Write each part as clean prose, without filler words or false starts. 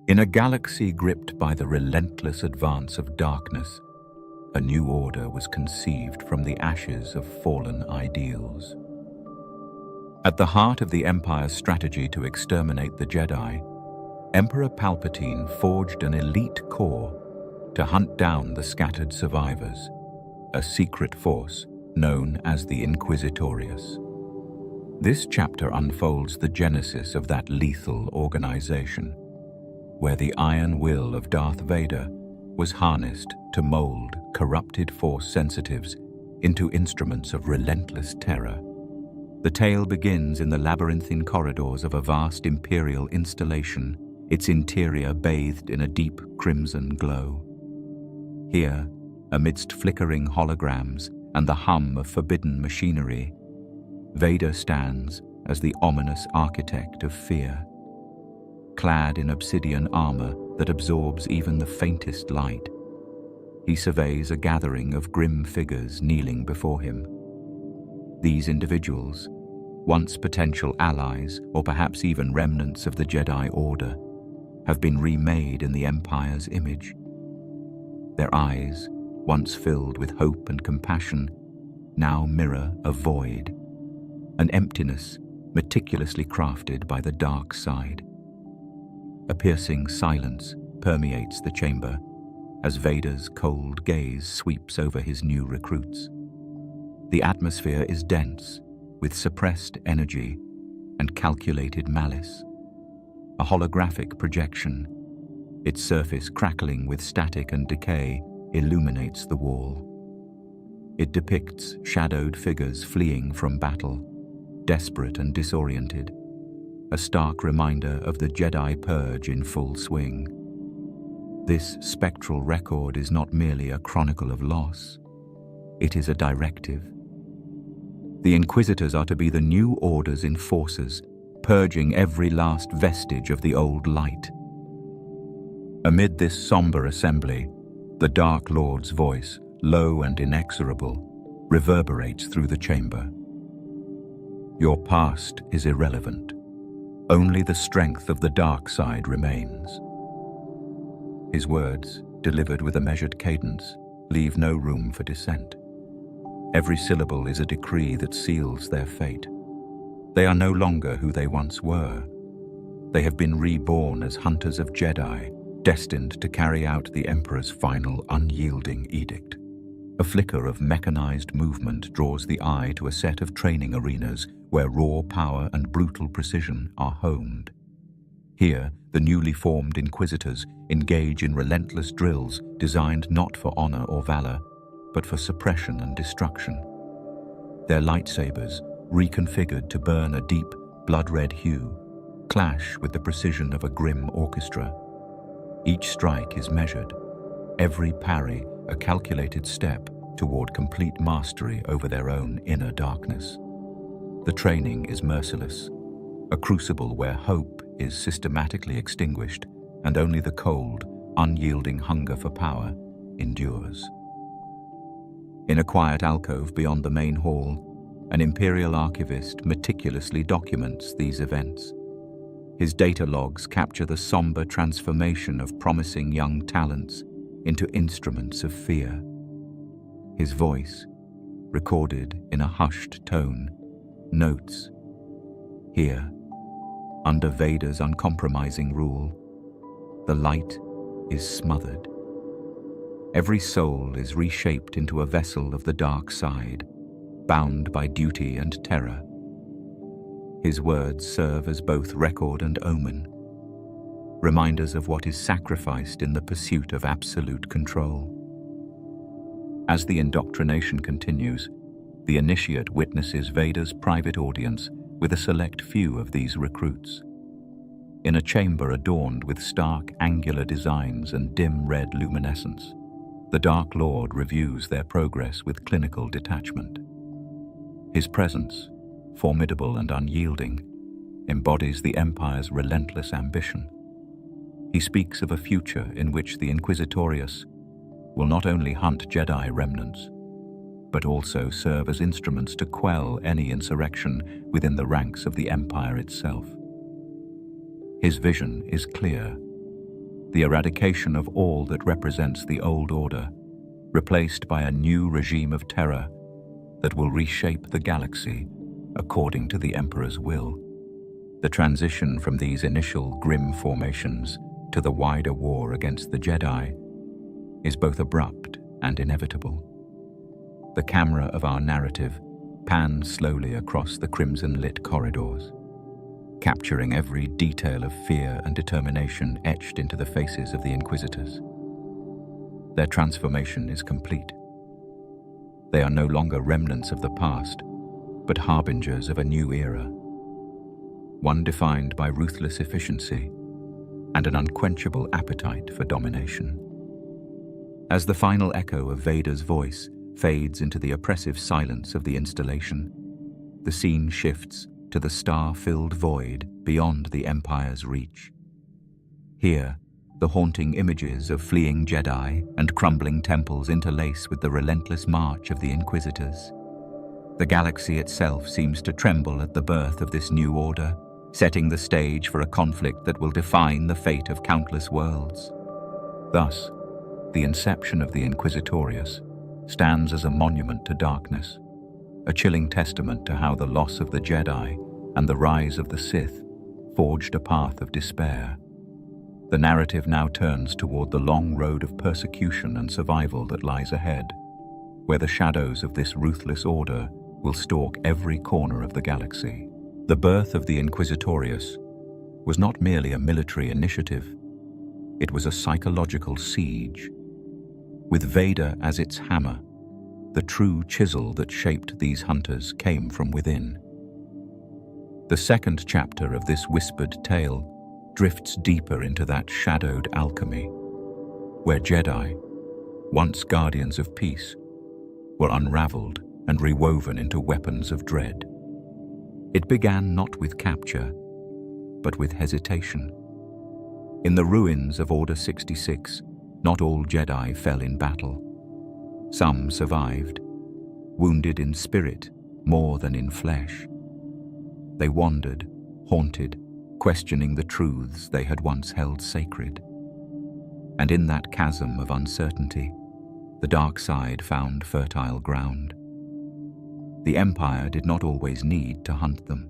In a galaxy gripped by the relentless advance of darkness, a new order was conceived from the ashes of fallen ideals. At the heart of the Empire's strategy to exterminate the Jedi, Emperor Palpatine forged an elite corps to hunt down the scattered survivors, a secret force known as the Inquisitorius. This chapter unfolds the genesis of that lethal organization, where the iron will of Darth Vader was harnessed to mold corrupted Force sensitives into instruments of relentless terror. The tale begins in the labyrinthine corridors of a vast Imperial installation, its interior bathed in a deep crimson glow. Here, amidst flickering holograms and the hum of forbidden machinery, Vader stands as the ominous architect of fear. Clad in obsidian armor that absorbs even the faintest light, he surveys a gathering of grim figures kneeling before him. These individuals, once potential allies or perhaps even remnants of the Jedi Order, have been remade in the Empire's image. Their eyes, once filled with hope and compassion, now mirror a void, an emptiness meticulously crafted by the dark side. A piercing silence permeates the chamber as Vader's cold gaze sweeps over his new recruits. The atmosphere is dense with suppressed energy and calculated malice. A holographic projection, its surface crackling with static and decay, illuminates the wall. It depicts shadowed figures fleeing from battle, desperate and disoriented, a stark reminder of the Jedi purge in full swing. This spectral record is not merely a chronicle of loss, it is a directive. The Inquisitors are to be the new Order's enforcers, purging every last vestige of the old light. Amid this somber assembly, the Dark Lord's voice, low and inexorable, reverberates through the chamber. Your past is irrelevant. Only the strength of the dark side remains. His words, delivered with a measured cadence, leave no room for dissent. Every syllable is a decree that seals their fate. They are no longer who they once were. They have been reborn as hunters of Jedi, destined to carry out the Emperor's final unyielding edict. A flicker of mechanized movement draws the eye to a set of training arenas where raw power and brutal precision are honed. Here, the newly formed Inquisitors engage in relentless drills designed not for honor or valor, but for suppression and destruction. Their lightsabers, reconfigured to burn a deep, blood-red hue, clash with the precision of a grim orchestra. Each strike is measured, every parry a calculated step toward complete mastery over their own inner darkness. The training is merciless, a crucible where hope is systematically extinguished and only the cold, unyielding hunger for power endures. In a quiet alcove beyond the main hall, an Imperial archivist meticulously documents these events. His data logs capture the somber transformation of promising young talents into instruments of fear. His voice, recorded in a hushed tone, notes, here, under Vader's uncompromising rule, the light is smothered. Every soul is reshaped into a vessel of the dark side, bound by duty and terror. His words serve as both record and omen, reminders of what is sacrificed in the pursuit of absolute control. As the indoctrination continues, the initiate witnesses Vader's private audience with a select few of these recruits. In a chamber adorned with stark angular designs and dim red luminescence, the Dark Lord reviews their progress with clinical detachment. His presence, formidable and unyielding, embodies the Empire's relentless ambition. He speaks of a future in which the Inquisitorius will not only hunt Jedi remnants, but also serve as instruments to quell any insurrection within the ranks of the Empire itself. His vision is clear, the eradication of all that represents the old order, replaced by a new regime of terror that will reshape the galaxy according to the Emperor's will. The transition from these initial grim formations to the wider war against the Jedi is both abrupt and inevitable. The camera of our narrative pans slowly across the crimson-lit corridors, capturing every detail of fear and determination etched into the faces of the Inquisitors. Their transformation is complete. They are no longer remnants of the past, but harbingers of a new era, one defined by ruthless efficiency and an unquenchable appetite for domination. As the final echo of Vader's voice fades into the oppressive silence of the installation, the scene shifts to the star-filled void beyond the Empire's reach. Here, the haunting images of fleeing Jedi and crumbling temples interlace with the relentless march of the Inquisitors. The galaxy itself seems to tremble at the birth of this new order, setting the stage for a conflict that will define the fate of countless worlds. Thus, the inception of the Inquisitorius stands as a monument to darkness, a chilling testament to how the loss of the Jedi and the rise of the Sith forged a path of despair. The narrative now turns toward the long road of persecution and survival that lies ahead, where the shadows of this ruthless order will stalk every corner of the galaxy. The birth of the Inquisitorius was not merely a military initiative, it was a psychological siege. With Vader as its hammer, the true chisel that shaped these hunters came from within. The second chapter of this whispered tale drifts deeper into that shadowed alchemy, where Jedi, once guardians of peace, were unraveled and rewoven into weapons of dread. It began not with capture, but with hesitation. In the ruins of Order 66, not all Jedi fell in battle. Some survived, wounded in spirit more than in flesh. They wandered, haunted, questioning the truths they had once held sacred. And in that chasm of uncertainty, the dark side found fertile ground. The Empire did not always need to hunt them.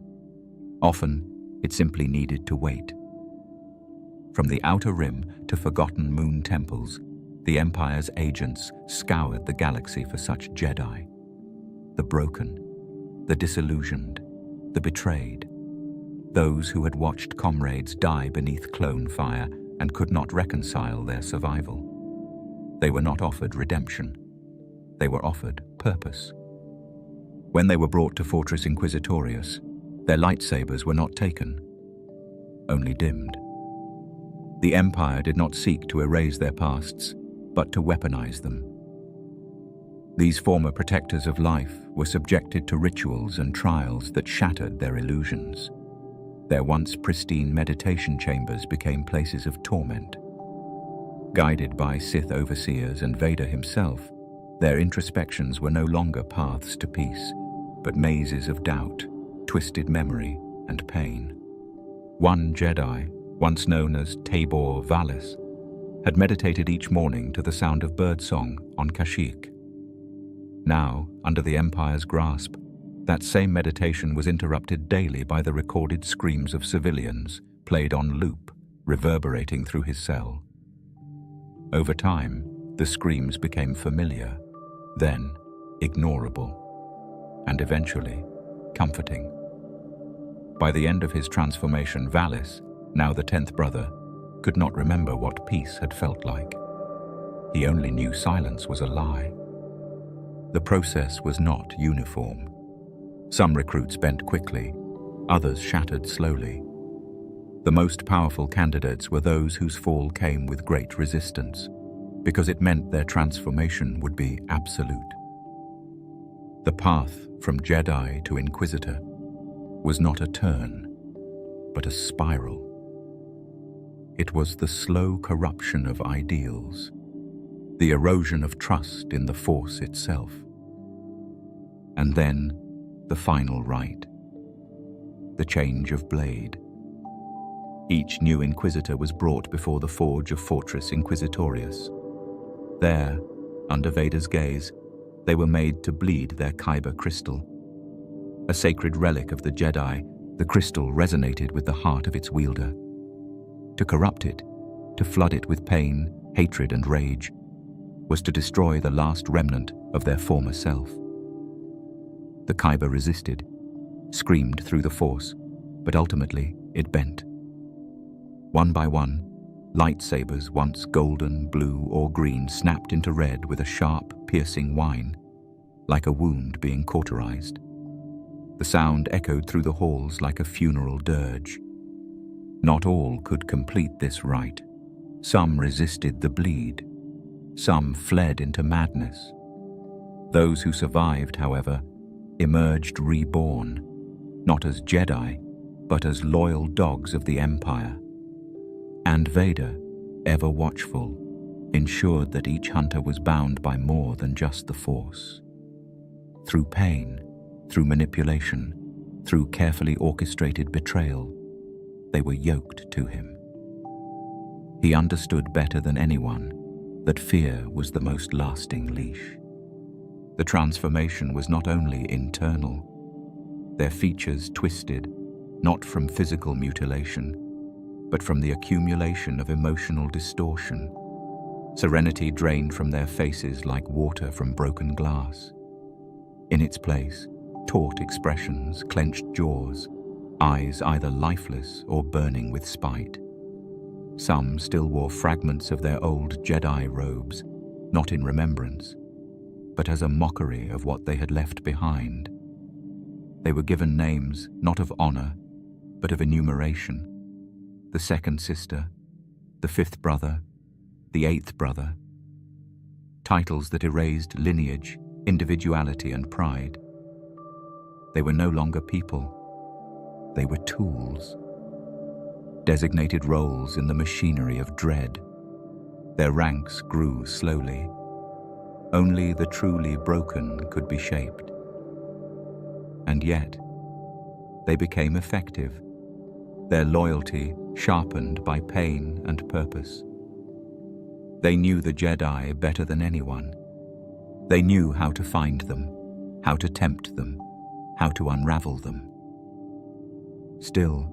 Often, it simply needed to wait. From the Outer Rim to forgotten moon temples, the Empire's agents scoured the galaxy for such Jedi. The broken, the disillusioned, the betrayed. Those who had watched comrades die beneath clone fire and could not reconcile their survival. They were not offered redemption. They were offered purpose. When they were brought to Fortress Inquisitorius, their lightsabers were not taken, only dimmed. The Empire did not seek to erase their pasts, but to weaponize them. These former protectors of life were subjected to rituals and trials that shattered their illusions. Their once pristine meditation chambers became places of torment. Guided by Sith overseers and Vader himself, their introspections were no longer paths to peace, but mazes of doubt, twisted memory, and pain. One Jedi, once known as Tabor Vallis, had meditated each morning to the sound of birdsong on Kashyyyk. Now, under the Empire's grasp, that same meditation was interrupted daily by the recorded screams of civilians, played on loop, reverberating through his cell. Over time, the screams became familiar, then ignorable, and eventually comforting. By the end of his transformation, Vallis, now the 10th brother, could not remember what peace had felt like. He only knew silence was a lie. The process was not uniform. Some recruits bent quickly, others shattered slowly. The most powerful candidates were those whose fall came with great resistance, because it meant their transformation would be absolute. The path from Jedi to Inquisitor was not a turn, but a spiral. It was the slow corruption of ideals, the erosion of trust in the Force itself. And then, the final rite, the change of blade. Each new Inquisitor was brought before the forge of Fortress Inquisitorius. There, under Vader's gaze, they were made to bleed their Kyber crystal. A sacred relic of the Jedi, the crystal resonated with the heart of its wielder. To corrupt it, to flood it with pain, hatred, and rage, was to destroy the last remnant of their former self. The Kyber resisted, screamed through the Force, but ultimately it bent. One by one, lightsabers, once golden, blue, or green, snapped into red with a sharp, piercing whine, like a wound being cauterized. The sound echoed through the halls like a funeral dirge. Not all could complete this rite. Some resisted the bleed. Some fled into madness. Those who survived, however, emerged reborn, not as Jedi, but as loyal dogs of the Empire. And Vader, ever watchful, ensured that each hunter was bound by more than just the Force. Through pain, through manipulation, through carefully orchestrated betrayal, they were yoked to him. He understood better than anyone that fear was the most lasting leash. The transformation was not only internal. Their features twisted, not from physical mutilation, but from the accumulation of emotional distortion. Serenity drained from their faces like water from broken glass. In its place, taut expressions, clenched jaws, eyes either lifeless or burning with spite. Some still wore fragments of their old Jedi robes, not in remembrance, but as a mockery of what they had left behind. They were given names not of honor, but of enumeration. The second sister, the fifth brother, the eighth brother. Titles that erased lineage, individuality, and pride. They were no longer people. They were tools. Designated roles in the machinery of dread. Their ranks grew slowly. Only the truly broken could be shaped. And yet, they became effective, their loyalty sharpened by pain and purpose. They knew the Jedi better than anyone. They knew how to find them, how to tempt them, how to unravel them. Still,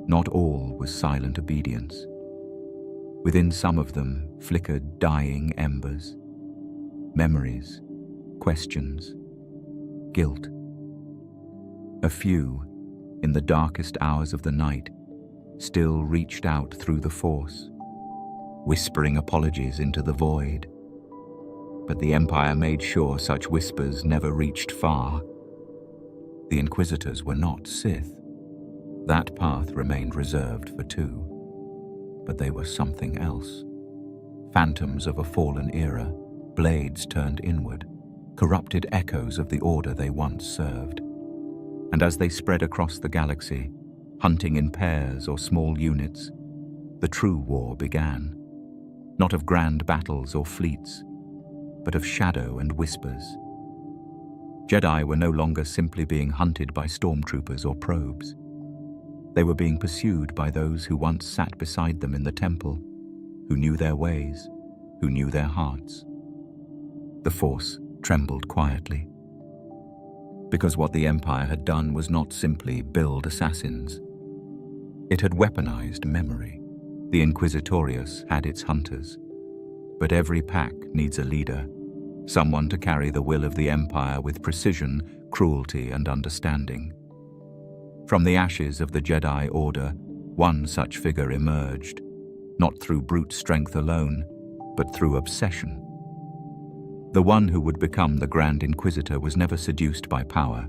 not all was silent obedience. Within some of them flickered dying embers, memories, questions, guilt. A few, in the darkest hours of the night, still reached out through the Force, whispering apologies into the void. But the Empire made sure such whispers never reached far. The Inquisitors were not Sith. That path remained reserved for two. But they were something else. Phantoms of a fallen era, blades turned inward, corrupted echoes of the order they once served. And as they spread across the galaxy, hunting in pairs or small units, the true war began. Not of grand battles or fleets, but of shadow and whispers. Jedi were no longer simply being hunted by stormtroopers or probes. They were being pursued by those who once sat beside them in the temple, who knew their ways, who knew their hearts. The Force trembled quietly. Because what the Empire had done was not simply build assassins. It had weaponized memory. The Inquisitorius had its hunters. But every pack needs a leader, someone to carry the will of the Empire with precision, cruelty, and understanding. From the ashes of the Jedi Order, one such figure emerged, not through brute strength alone, but through obsession. The one who would become the Grand Inquisitor was never seduced by power,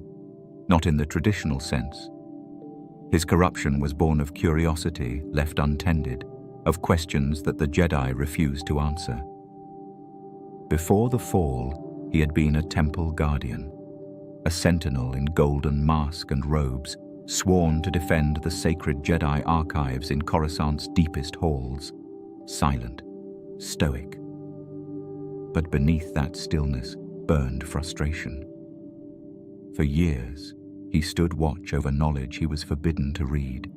not in the traditional sense. His corruption was born of curiosity left untended, of questions that the Jedi refused to answer. Before the fall, he had been a temple guardian, a sentinel in golden mask and robes, sworn to defend the sacred Jedi archives in Coruscant's deepest halls, silent, stoic. But beneath that stillness burned frustration. For years, he stood watch over knowledge he was forbidden to read.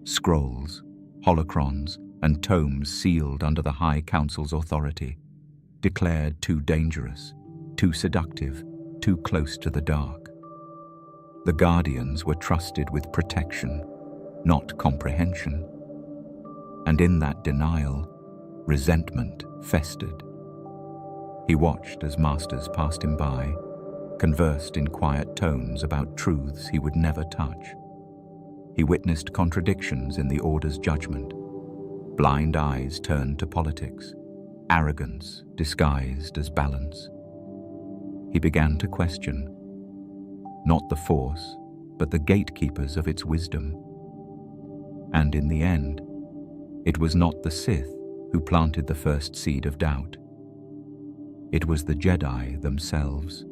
Scrolls, holocrons, and tomes sealed under the High Council's authority, declared too dangerous, too seductive, too close to the dark. The Guardians were trusted with protection, not comprehension. And in that denial, resentment festered. He watched as masters passed him by, conversed in quiet tones about truths he would never touch. He witnessed contradictions in the Order's judgment. Blind eyes turned to politics, arrogance disguised as balance. He began to question, not the Force, but the gatekeepers of its wisdom. And in the end, it was not the Sith who planted the first seed of doubt. It was the Jedi themselves.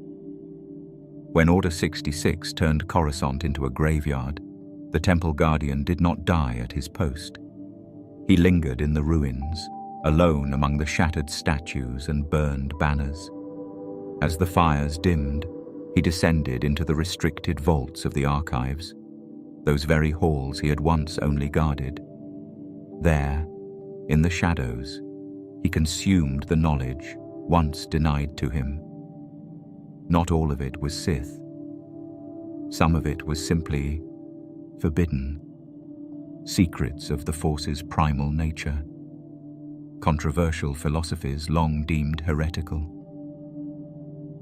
When Order 66 turned Coruscant into a graveyard, the Temple Guardian did not die at his post. He lingered in the ruins, alone among the shattered statues and burned banners. As the fires dimmed, he descended into the restricted vaults of the archives, those very halls he had once only guarded. There, in the shadows, he consumed the knowledge once denied to him. Not all of it was Sith. Some of it was simply forbidden. Secrets of the Force's primal nature. Controversial philosophies long deemed heretical.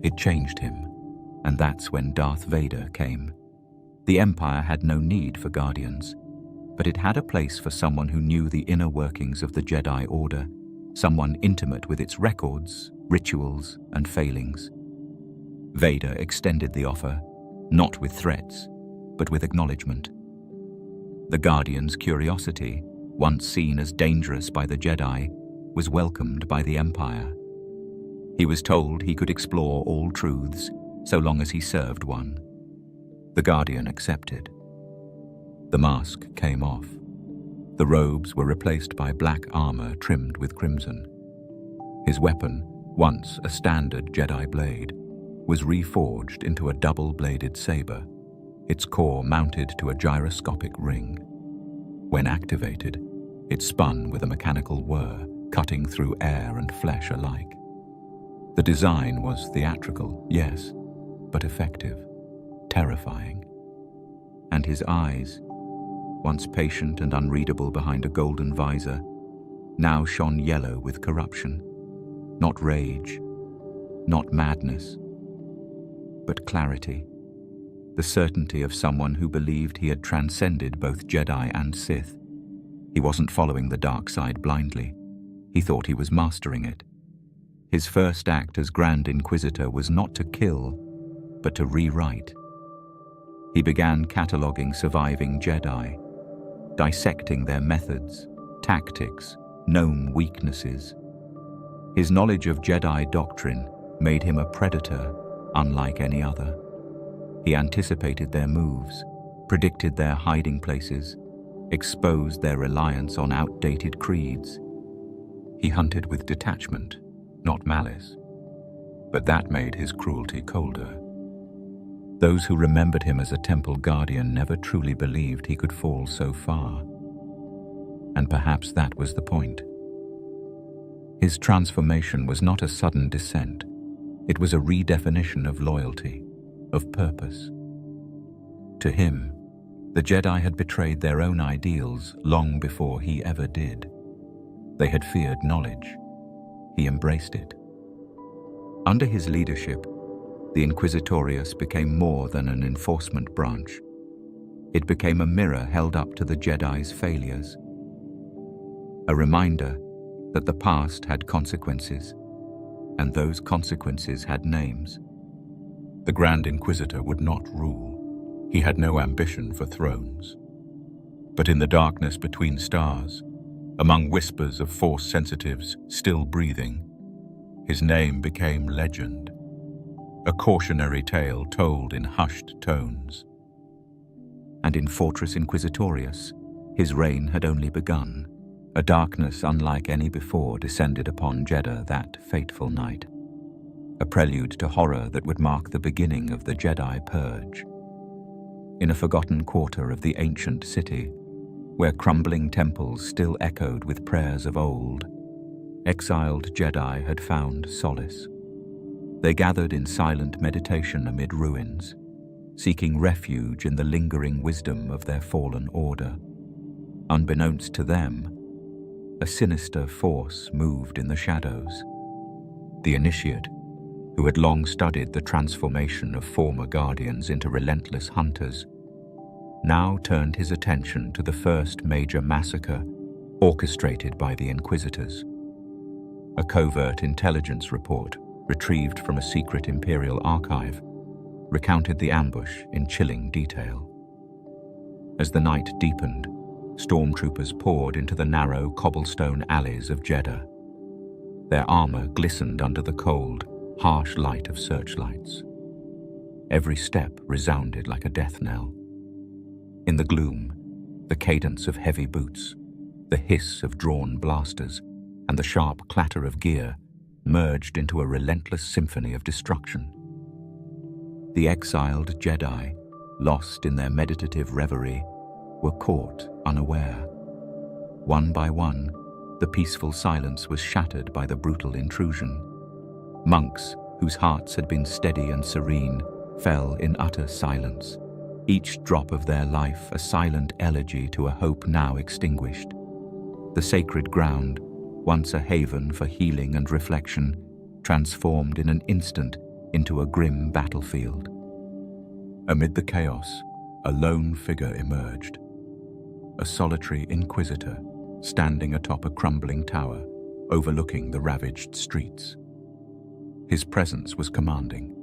It changed him, and that's when Darth Vader came. The Empire had no need for Guardians, but it had a place for someone who knew the inner workings of the Jedi Order, someone intimate with its records, rituals, and failings. Vader extended the offer, not with threats, but with acknowledgement. The Guardian's curiosity, once seen as dangerous by the Jedi, was welcomed by the Empire. He was told he could explore all truths, so long as he served one. The Guardian accepted. The mask came off. The robes were replaced by black armor trimmed with crimson. His weapon, once a standard Jedi blade, was reforged into a double-bladed saber, its core mounted to a gyroscopic ring. When activated, it spun with a mechanical whir, cutting through air and flesh alike. The design was theatrical, yes, but effective, terrifying. And his eyes, once patient and unreadable behind a golden visor, now shone yellow with corruption. Not rage, not madness, but clarity. The certainty of someone who believed he had transcended both Jedi and Sith. He wasn't following the dark side blindly. He thought he was mastering it. His first act as Grand Inquisitor was not to kill, but to rewrite. He began cataloguing surviving Jedi, dissecting their methods, tactics, known weaknesses. His knowledge of Jedi doctrine made him a predator unlike any other. He anticipated their moves, predicted their hiding places, exposed their reliance on outdated creeds. He hunted with detachment, not malice. But that made his cruelty colder. Those who remembered him as a Temple Guardian never truly believed he could fall so far. And perhaps that was the point. His transformation was not a sudden descent. It was a redefinition of loyalty, of purpose. To him, the Jedi had betrayed their own ideals long before he ever did. They had feared knowledge. He embraced it. Under his leadership, the Inquisitorius became more than an enforcement branch. It became a mirror held up to the Jedi's failures. A reminder that the past had consequences, and those consequences had names. The Grand Inquisitor would not rule. He had no ambition for thrones. But in the darkness between stars, among whispers of Force sensitives still breathing, his name became legend, a cautionary tale told in hushed tones. And in Fortress Inquisitorius, his reign had only begun. A darkness unlike any before descended upon Jedha that fateful night, a prelude to horror that would mark the beginning of the Jedi Purge. In a forgotten quarter of the ancient city, where crumbling temples still echoed with prayers of old, exiled Jedi had found solace. They gathered in silent meditation amid ruins, seeking refuge in the lingering wisdom of their fallen order. Unbeknownst to them, a sinister force moved in the shadows. The Initiate, who had long studied the transformation of former Guardians into relentless hunters, now turned his attention to the first major massacre orchestrated by the Inquisitors. A covert intelligence report, retrieved from a secret Imperial archive, recounted the ambush in chilling detail. As the night deepened, stormtroopers poured into the narrow cobblestone alleys of Jedha. Their armor glistened under the cold, harsh light of searchlights. Every step resounded like a death knell. In the gloom, the cadence of heavy boots, the hiss of drawn blasters, and the sharp clatter of gear merged into a relentless symphony of destruction. The exiled Jedi, lost in their meditative reverie, were caught unaware. One by one, the peaceful silence was shattered by the brutal intrusion. Monks, whose hearts had been steady and serene, fell in utter silence, each drop of their life a silent elegy to a hope now extinguished. The sacred ground, once a haven for healing and reflection, transformed in an instant into a grim battlefield. Amid the chaos, a lone figure emerged. A solitary Inquisitor, standing atop a crumbling tower, overlooking the ravaged streets. His presence was commanding.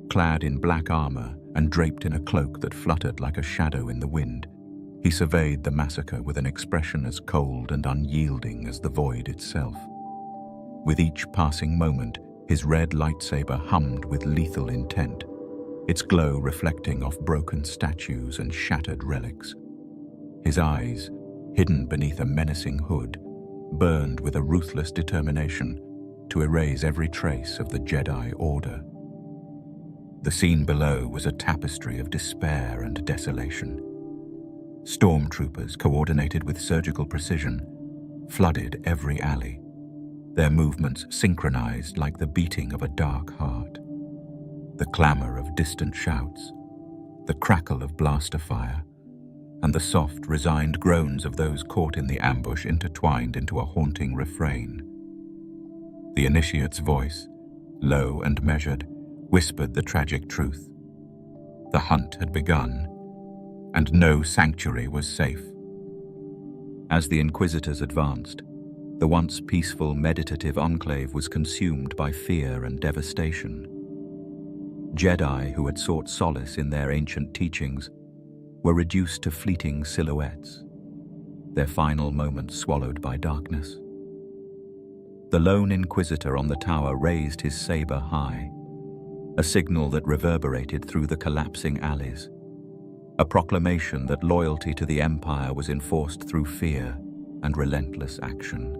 Clad in black armor and draped in a cloak that fluttered like a shadow in the wind, he surveyed the massacre with an expression as cold and unyielding as the void itself. With each passing moment, his red lightsaber hummed with lethal intent, its glow reflecting off broken statues and shattered relics. His eyes, hidden beneath a menacing hood, burned with a ruthless determination to erase every trace of the Jedi Order. The scene below was a tapestry of despair and desolation. Stormtroopers, coordinated with surgical precision, flooded every alley, their movements synchronized like the beating of a dark heart. The clamor of distant shouts, the crackle of blaster fire, and the soft, resigned groans of those caught in the ambush intertwined into a haunting refrain. The Initiate's voice, low and measured, whispered the tragic truth. The hunt had begun, and no sanctuary was safe. As the Inquisitors advanced, the once peaceful meditative enclave was consumed by fear and devastation. Jedi who had sought solace in their ancient teachings were reduced to fleeting silhouettes, their final moments swallowed by darkness. The lone Inquisitor on the tower raised his saber high, a signal that reverberated through the collapsing alleys, a proclamation that loyalty to the Empire was enforced through fear and relentless action.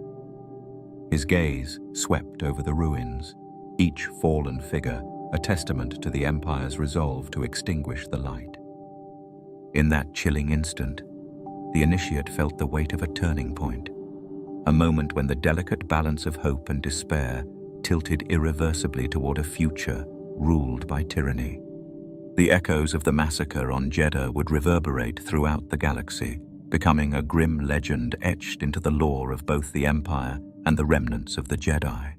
His gaze swept over the ruins, each fallen figure a testament to the Empire's resolve to extinguish the light. In that chilling instant, the Initiate felt the weight of a turning point, a moment when the delicate balance of hope and despair tilted irreversibly toward a future ruled by tyranny. The echoes of the massacre on Jedha would reverberate throughout the galaxy, becoming a grim legend etched into the lore of both the Empire and the remnants of the Jedi.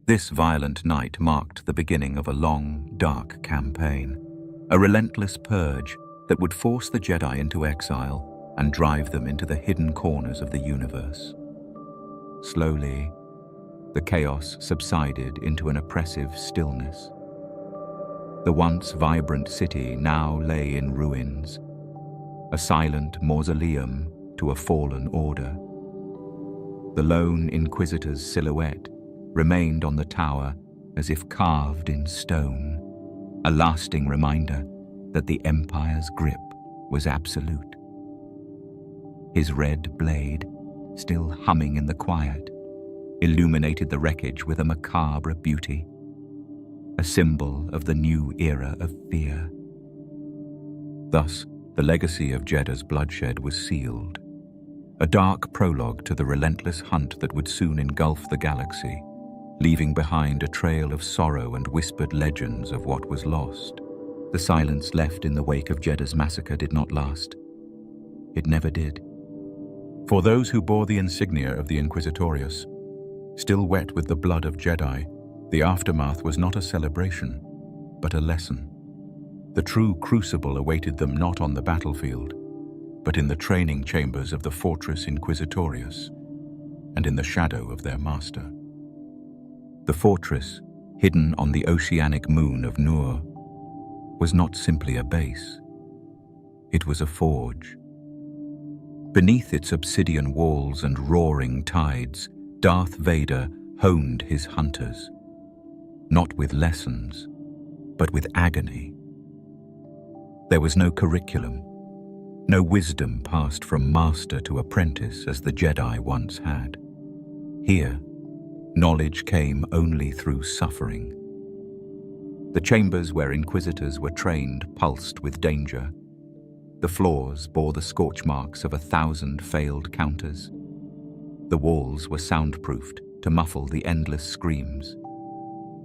This violent night marked the beginning of a long, dark campaign, a relentless purge that would force the Jedi into exile and drive them into the hidden corners of the universe. Slowly, the chaos subsided into an oppressive stillness. The once vibrant city now lay in ruins, a silent mausoleum to a fallen order. The lone Inquisitor's silhouette remained on the tower as if carved in stone, a lasting reminder that the Empire's grip was absolute. His red blade, still humming in the quiet, illuminated the wreckage with a macabre beauty, a symbol of the new era of fear. Thus, The legacy of Jedha's bloodshed was sealed. A dark prologue to the relentless hunt that would soon engulf the galaxy, leaving behind a trail of sorrow and whispered legends of what was lost. The silence left in the wake of Jedha's massacre did not last. It never did. For those who bore the insignia of the Inquisitorius, still wet with the blood of Jedi, the aftermath was not a celebration, but a lesson. The true crucible awaited them not on the battlefield, but in the training chambers of the fortress Inquisitorius, and in the shadow of their master. The fortress, hidden on the oceanic moon of Nur, was not simply a base. It was a forge. Beneath its obsidian walls and roaring tides, Darth Vader honed his hunters, not with lessons, but with agony. There was no curriculum, no wisdom passed from master to apprentice as the Jedi once had. Here, knowledge came only through suffering. The chambers where Inquisitors were trained pulsed with danger. The floors bore the scorch marks of 1,000 failed counters. The walls were soundproofed to muffle the endless screams.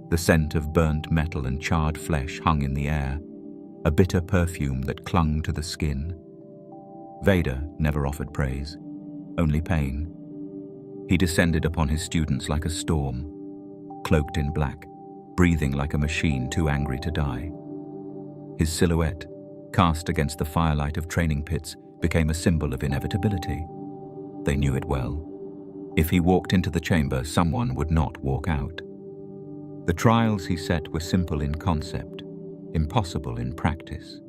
The scent of burnt metal and charred flesh hung in the air, a bitter perfume that clung to the skin. Vader never offered praise, only pain. He descended upon his students like a storm, cloaked in black, breathing like a machine too angry to die. His silhouette, cast against the firelight of training pits, became a symbol of inevitability. They knew it well. If he walked into the chamber, someone would not walk out. The trials he set were simple in concept, impossible in practice.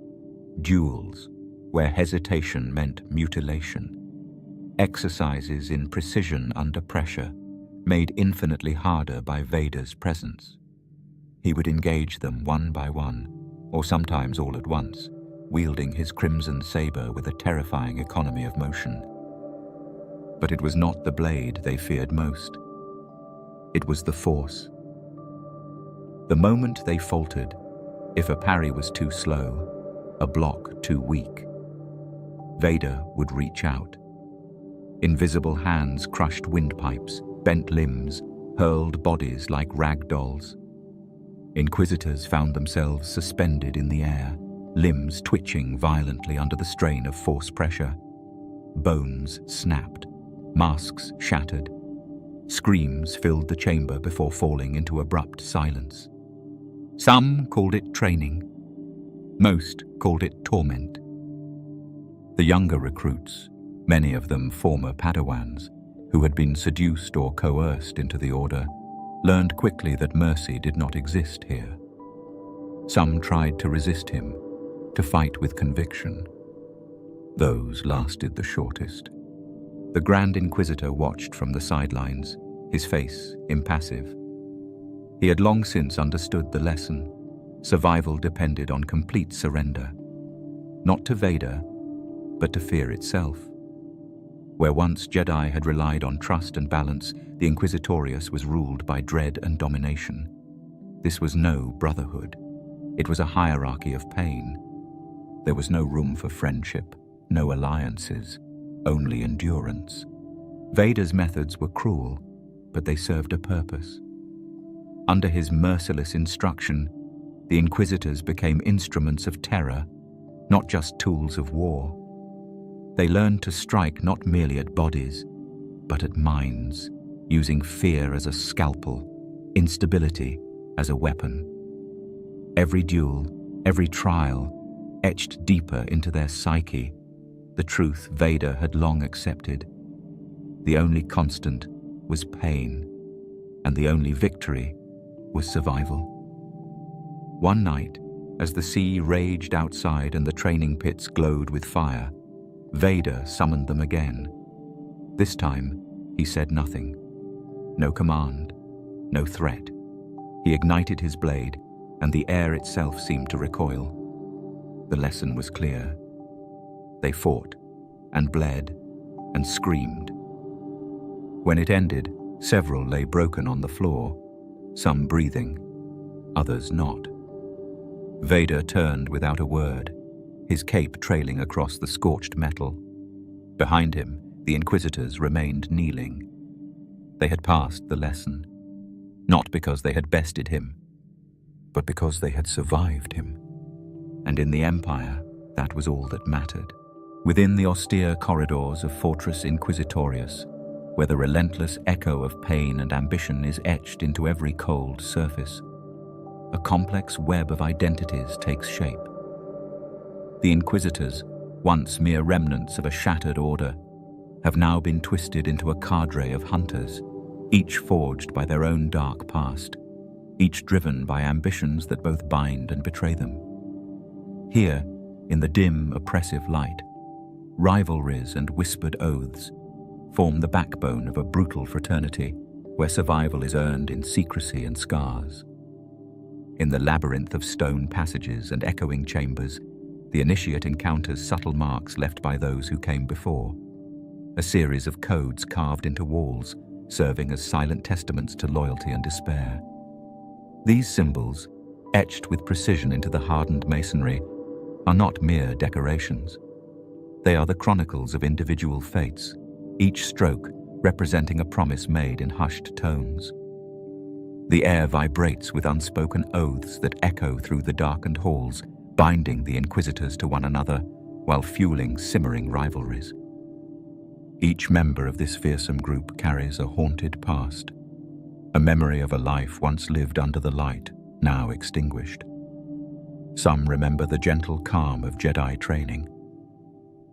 Duels, where hesitation meant mutilation. Exercises in precision under pressure, made infinitely harder by Vader's presence. He would engage them one by one, or sometimes all at once, wielding his crimson saber with a terrifying economy of motion. But it was not the blade they feared most. It was the Force. The moment they faltered, if a parry was too slow, a block too weak, Vader would reach out. Invisible hands crushed windpipes, bent limbs, hurled bodies like rag dolls. Inquisitors found themselves suspended in the air, limbs twitching violently under the strain of force pressure. Bones snapped, masks shattered. Screams filled the chamber before falling into abrupt silence. Some called it training. Most called it torment. The younger recruits, many of them former Padawans, who had been seduced or coerced into the order, learned quickly that mercy did not exist here. Some tried to resist him, to fight with conviction. Those lasted the shortest. The Grand Inquisitor watched from the sidelines, his face impassive. He had long since understood the lesson. Survival depended on complete surrender, not to Vader, but to fear itself. Where once Jedi had relied on trust and balance, the Inquisitorius was ruled by dread and domination. This was no brotherhood. It was a hierarchy of pain. There was no room for friendship, no alliances, only endurance. Vader's methods were cruel, but they served a purpose. Under his merciless instruction, the Inquisitors became instruments of terror, not just tools of war. They learned to strike not merely at bodies, but at minds, using fear as a scalpel, instability as a weapon. Every duel, every trial, etched deeper into their psyche the truth Vader had long accepted. The only constant was pain, and the only victory was survival. One night, as the sea raged outside and the training pits glowed with fire, Vader summoned them again. This time, he said nothing. No command, no threat. He ignited his blade, and the air itself seemed to recoil. The lesson was clear. They fought, and bled, and screamed. When it ended, several lay broken on the floor, some breathing, others not. Vader turned without a word. his cape trailing across the scorched metal. Behind him, the Inquisitors remained kneeling. They had passed the lesson, not because they had bested him, but because they had survived him. And in the Empire, that was all that mattered. Within the austere corridors of Fortress Inquisitorius, where the relentless echo of pain and ambition is etched into every cold surface, a complex web of identities takes shape. The Inquisitors, once mere remnants of a shattered order, have now been twisted into a cadre of hunters, each forged by their own dark past, each driven by ambitions that both bind and betray them. Here, in the dim, oppressive light, rivalries and whispered oaths form the backbone of a brutal fraternity where survival is earned in secrecy and scars. In the labyrinth of stone passages and echoing chambers, the initiate encounters subtle marks left by those who came before, a series of codes carved into walls, serving as silent testaments to loyalty and despair. These symbols, etched with precision into the hardened masonry, are not mere decorations. They are the chronicles of individual fates, each stroke representing a promise made in hushed tones. The air vibrates with unspoken oaths that echo through the darkened halls, binding the Inquisitors to one another while fueling simmering rivalries. Each member of this fearsome group carries a haunted past, a memory of a life once lived under the light, now extinguished. Some remember the gentle calm of Jedi training.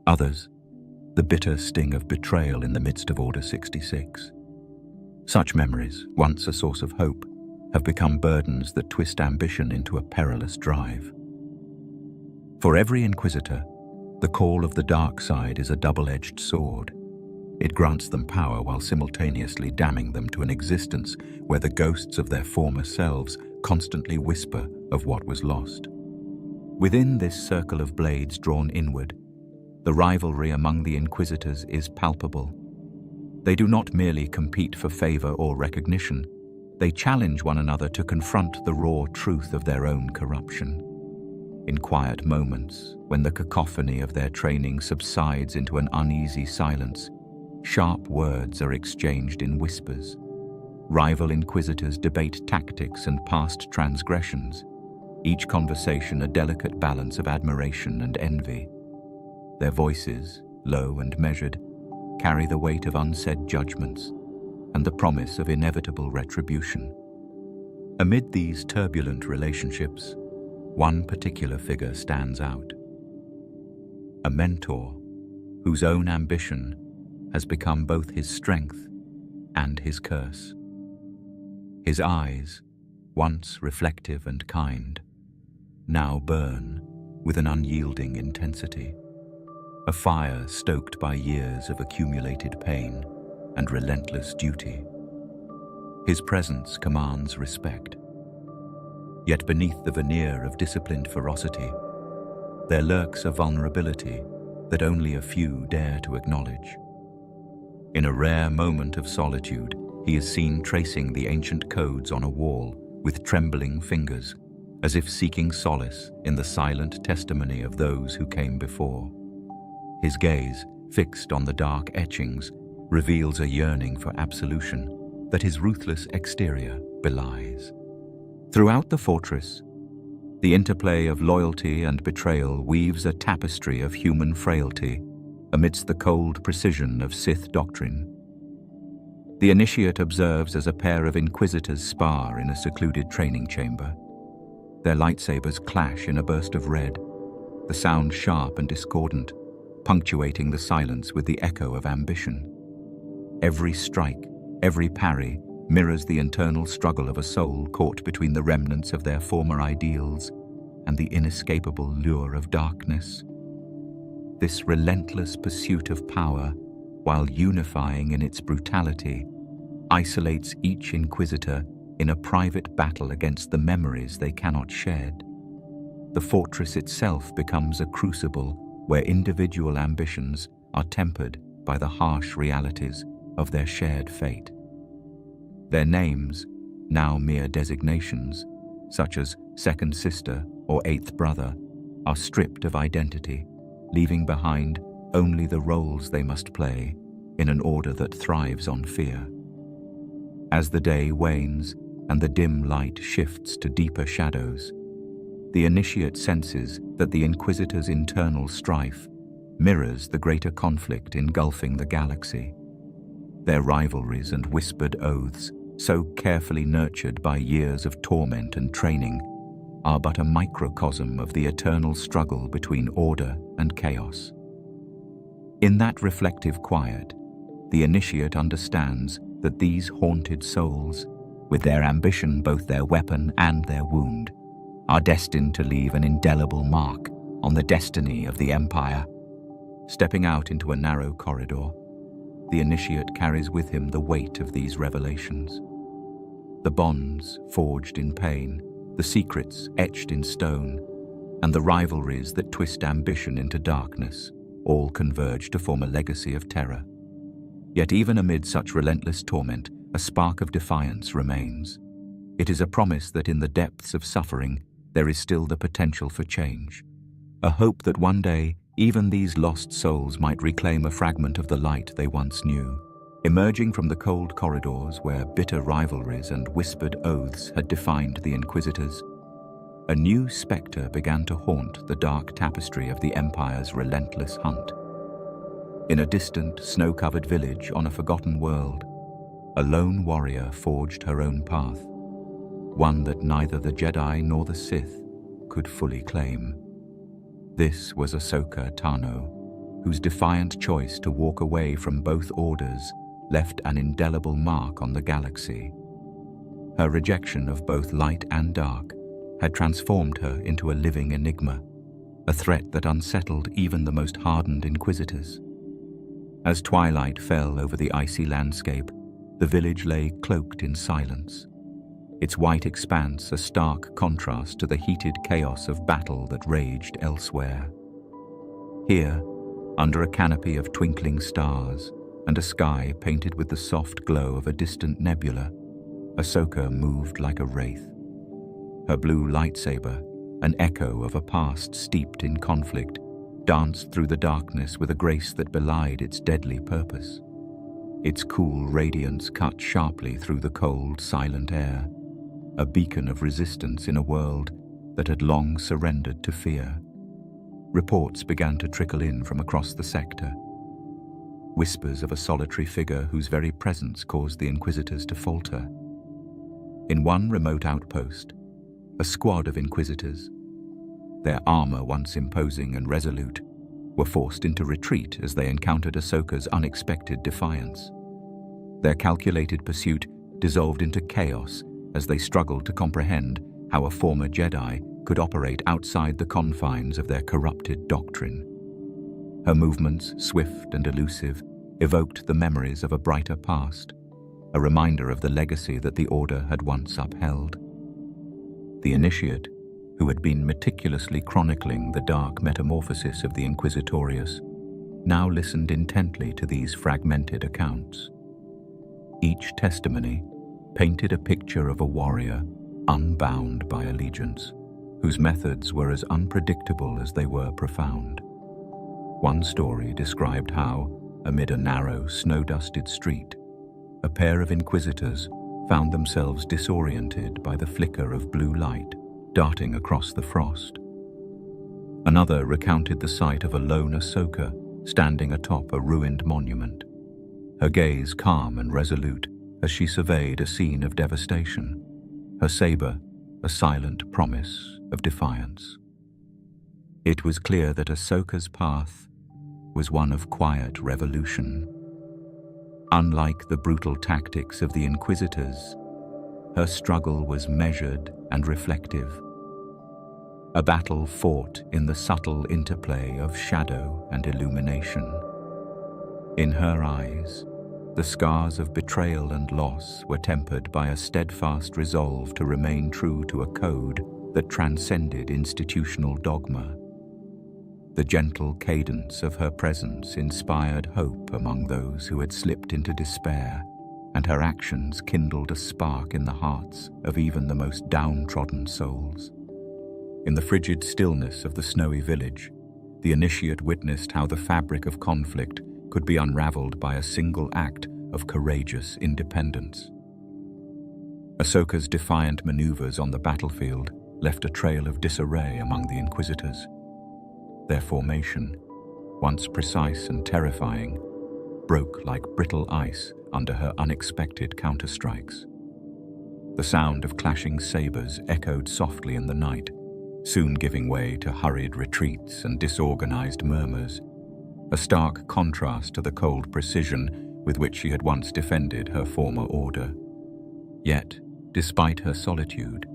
Others, the bitter sting of betrayal in the midst of Order 66. Such memories, once a source of hope, have become burdens that twist ambition into a perilous drive. For every Inquisitor, the call of the dark side is a double-edged sword. It grants them power while simultaneously damning them to an existence where the ghosts of their former selves constantly whisper of what was lost. Within this circle of blades drawn inward, the rivalry among the Inquisitors is palpable. They do not merely compete for favor or recognition. They challenge one another to confront the raw truth of their own corruption. In quiet moments, when the cacophony of their training subsides into an uneasy silence, sharp words are exchanged in whispers. Rival Inquisitors debate tactics and past transgressions, each conversation a delicate balance of admiration and envy. Their voices, low and measured, carry the weight of unsaid judgments and the promise of inevitable retribution. Amid these turbulent relationships, one particular figure stands out. A mentor whose own ambition has become both his strength and his curse. His eyes, once reflective and kind, now burn with an unyielding intensity, a fire stoked by years of accumulated pain and relentless duty. His presence commands respect. Yet beneath the veneer of disciplined ferocity, there lurks a vulnerability that only a few dare to acknowledge. In a rare moment of solitude, he is seen tracing the ancient codes on a wall with trembling fingers, as if seeking solace in the silent testimony of those who came before. His gaze, fixed on the dark etchings, reveals a yearning for absolution that his ruthless exterior belies. Throughout the fortress, the interplay of loyalty and betrayal weaves a tapestry of human frailty amidst the cold precision of Sith doctrine. The initiate observes as a pair of Inquisitors spar in a secluded training chamber. Their lightsabers clash in a burst of red, the sound sharp and discordant, punctuating the silence with the echo of ambition. Every strike, every parry, mirrors the internal struggle of a soul caught between the remnants of their former ideals and the inescapable lure of darkness. This relentless pursuit of power, while unifying in its brutality, isolates each Inquisitor in a private battle against the memories they cannot shed. The fortress itself becomes a crucible where individual ambitions are tempered by the harsh realities of their shared fate. Their names, now mere designations, such as second sister or eighth brother, are stripped of identity, leaving behind only the roles they must play in an order that thrives on fear. As the day wanes and the dim light shifts to deeper shadows, the initiate senses that the Inquisitor's internal strife mirrors the greater conflict engulfing the galaxy. Their rivalries and whispered oaths, so carefully nurtured by years of torment and training, are but a microcosm of the eternal struggle between order and chaos. In that reflective quiet, the initiate understands that these haunted souls, with their ambition both their weapon and their wound, are destined to leave an indelible mark on the destiny of the Empire. Stepping out into a narrow corridor, the initiate carries with him the weight of these revelations. The bonds forged in pain, the secrets etched in stone, and the rivalries that twist ambition into darkness, all converge to form a legacy of terror. Yet even amid such relentless torment, a spark of defiance remains. It is a promise that in the depths of suffering, there is still the potential for change. A hope that one day, even these lost souls might reclaim a fragment of the light they once knew. Emerging from the cold corridors where bitter rivalries and whispered oaths had defined the Inquisitors, a new spectre began to haunt the dark tapestry of the Empire's relentless hunt. In a distant, snow-covered village on a forgotten world, a lone warrior forged her own path, one that neither the Jedi nor the Sith could fully claim. This was Ahsoka Tano, whose defiant choice to walk away from both orders left an indelible mark on the galaxy. Her rejection of both light and dark had transformed her into a living enigma, a threat that unsettled even the most hardened Inquisitors. As twilight fell over the icy landscape, the village lay cloaked in silence, its white expanse a stark contrast to the heated chaos of battle that raged elsewhere. Here, under a canopy of twinkling stars and a sky painted with the soft glow of a distant nebula, Ahsoka moved like a wraith. Her blue lightsaber, an echo of a past steeped in conflict, danced through the darkness with a grace that belied its deadly purpose. Its cool radiance cut sharply through the cold, silent air, a beacon of resistance in a world that had long surrendered to fear. Reports began to trickle in from across the sector, whispers of a solitary figure whose very presence caused the Inquisitors to falter. In one remote outpost, a squad of Inquisitors, their armor once imposing and resolute, were forced into retreat as they encountered Ahsoka's unexpected defiance. Their calculated pursuit dissolved into chaos as they struggled to comprehend how a former Jedi could operate outside the confines of their corrupted doctrine. Her movements, swift and elusive, evoked the memories of a brighter past, a reminder of the legacy that the Order had once upheld. The initiate, who had been meticulously chronicling the dark metamorphosis of the Inquisitorius, now listened intently to these fragmented accounts. Each testimony painted a picture of a warrior unbound by allegiance, whose methods were as unpredictable as they were profound. One story described how, amid a narrow, snow-dusted street, a pair of Inquisitors found themselves disoriented by the flicker of blue light darting across the frost. Another recounted the sight of a lone Ahsoka standing atop a ruined monument, her gaze calm and resolute as she surveyed a scene of devastation, her saber a silent promise of defiance. It was clear that Ahsoka's path was one of quiet revolution. Unlike the brutal tactics of the Inquisitors, her struggle was measured and reflective. A battle fought in the subtle interplay of shadow and illumination. In her eyes, the scars of betrayal and loss were tempered by a steadfast resolve to remain true to a code that transcended institutional dogma. The gentle cadence of her presence inspired hope among those who had slipped into despair, and her actions kindled a spark in the hearts of even the most downtrodden souls. In the frigid stillness of the snowy village, the initiate witnessed how the fabric of conflict could be unraveled by a single act of courageous independence. Ahsoka's defiant maneuvers on the battlefield left a trail of disarray among the Inquisitors. Their formation, once precise and terrifying, broke like brittle ice under her unexpected counterstrikes. The sound of clashing sabers echoed softly in the night, soon giving way to hurried retreats and disorganized murmurs, a stark contrast to the cold precision with which she had once defended her former order. Yet, despite her solitude,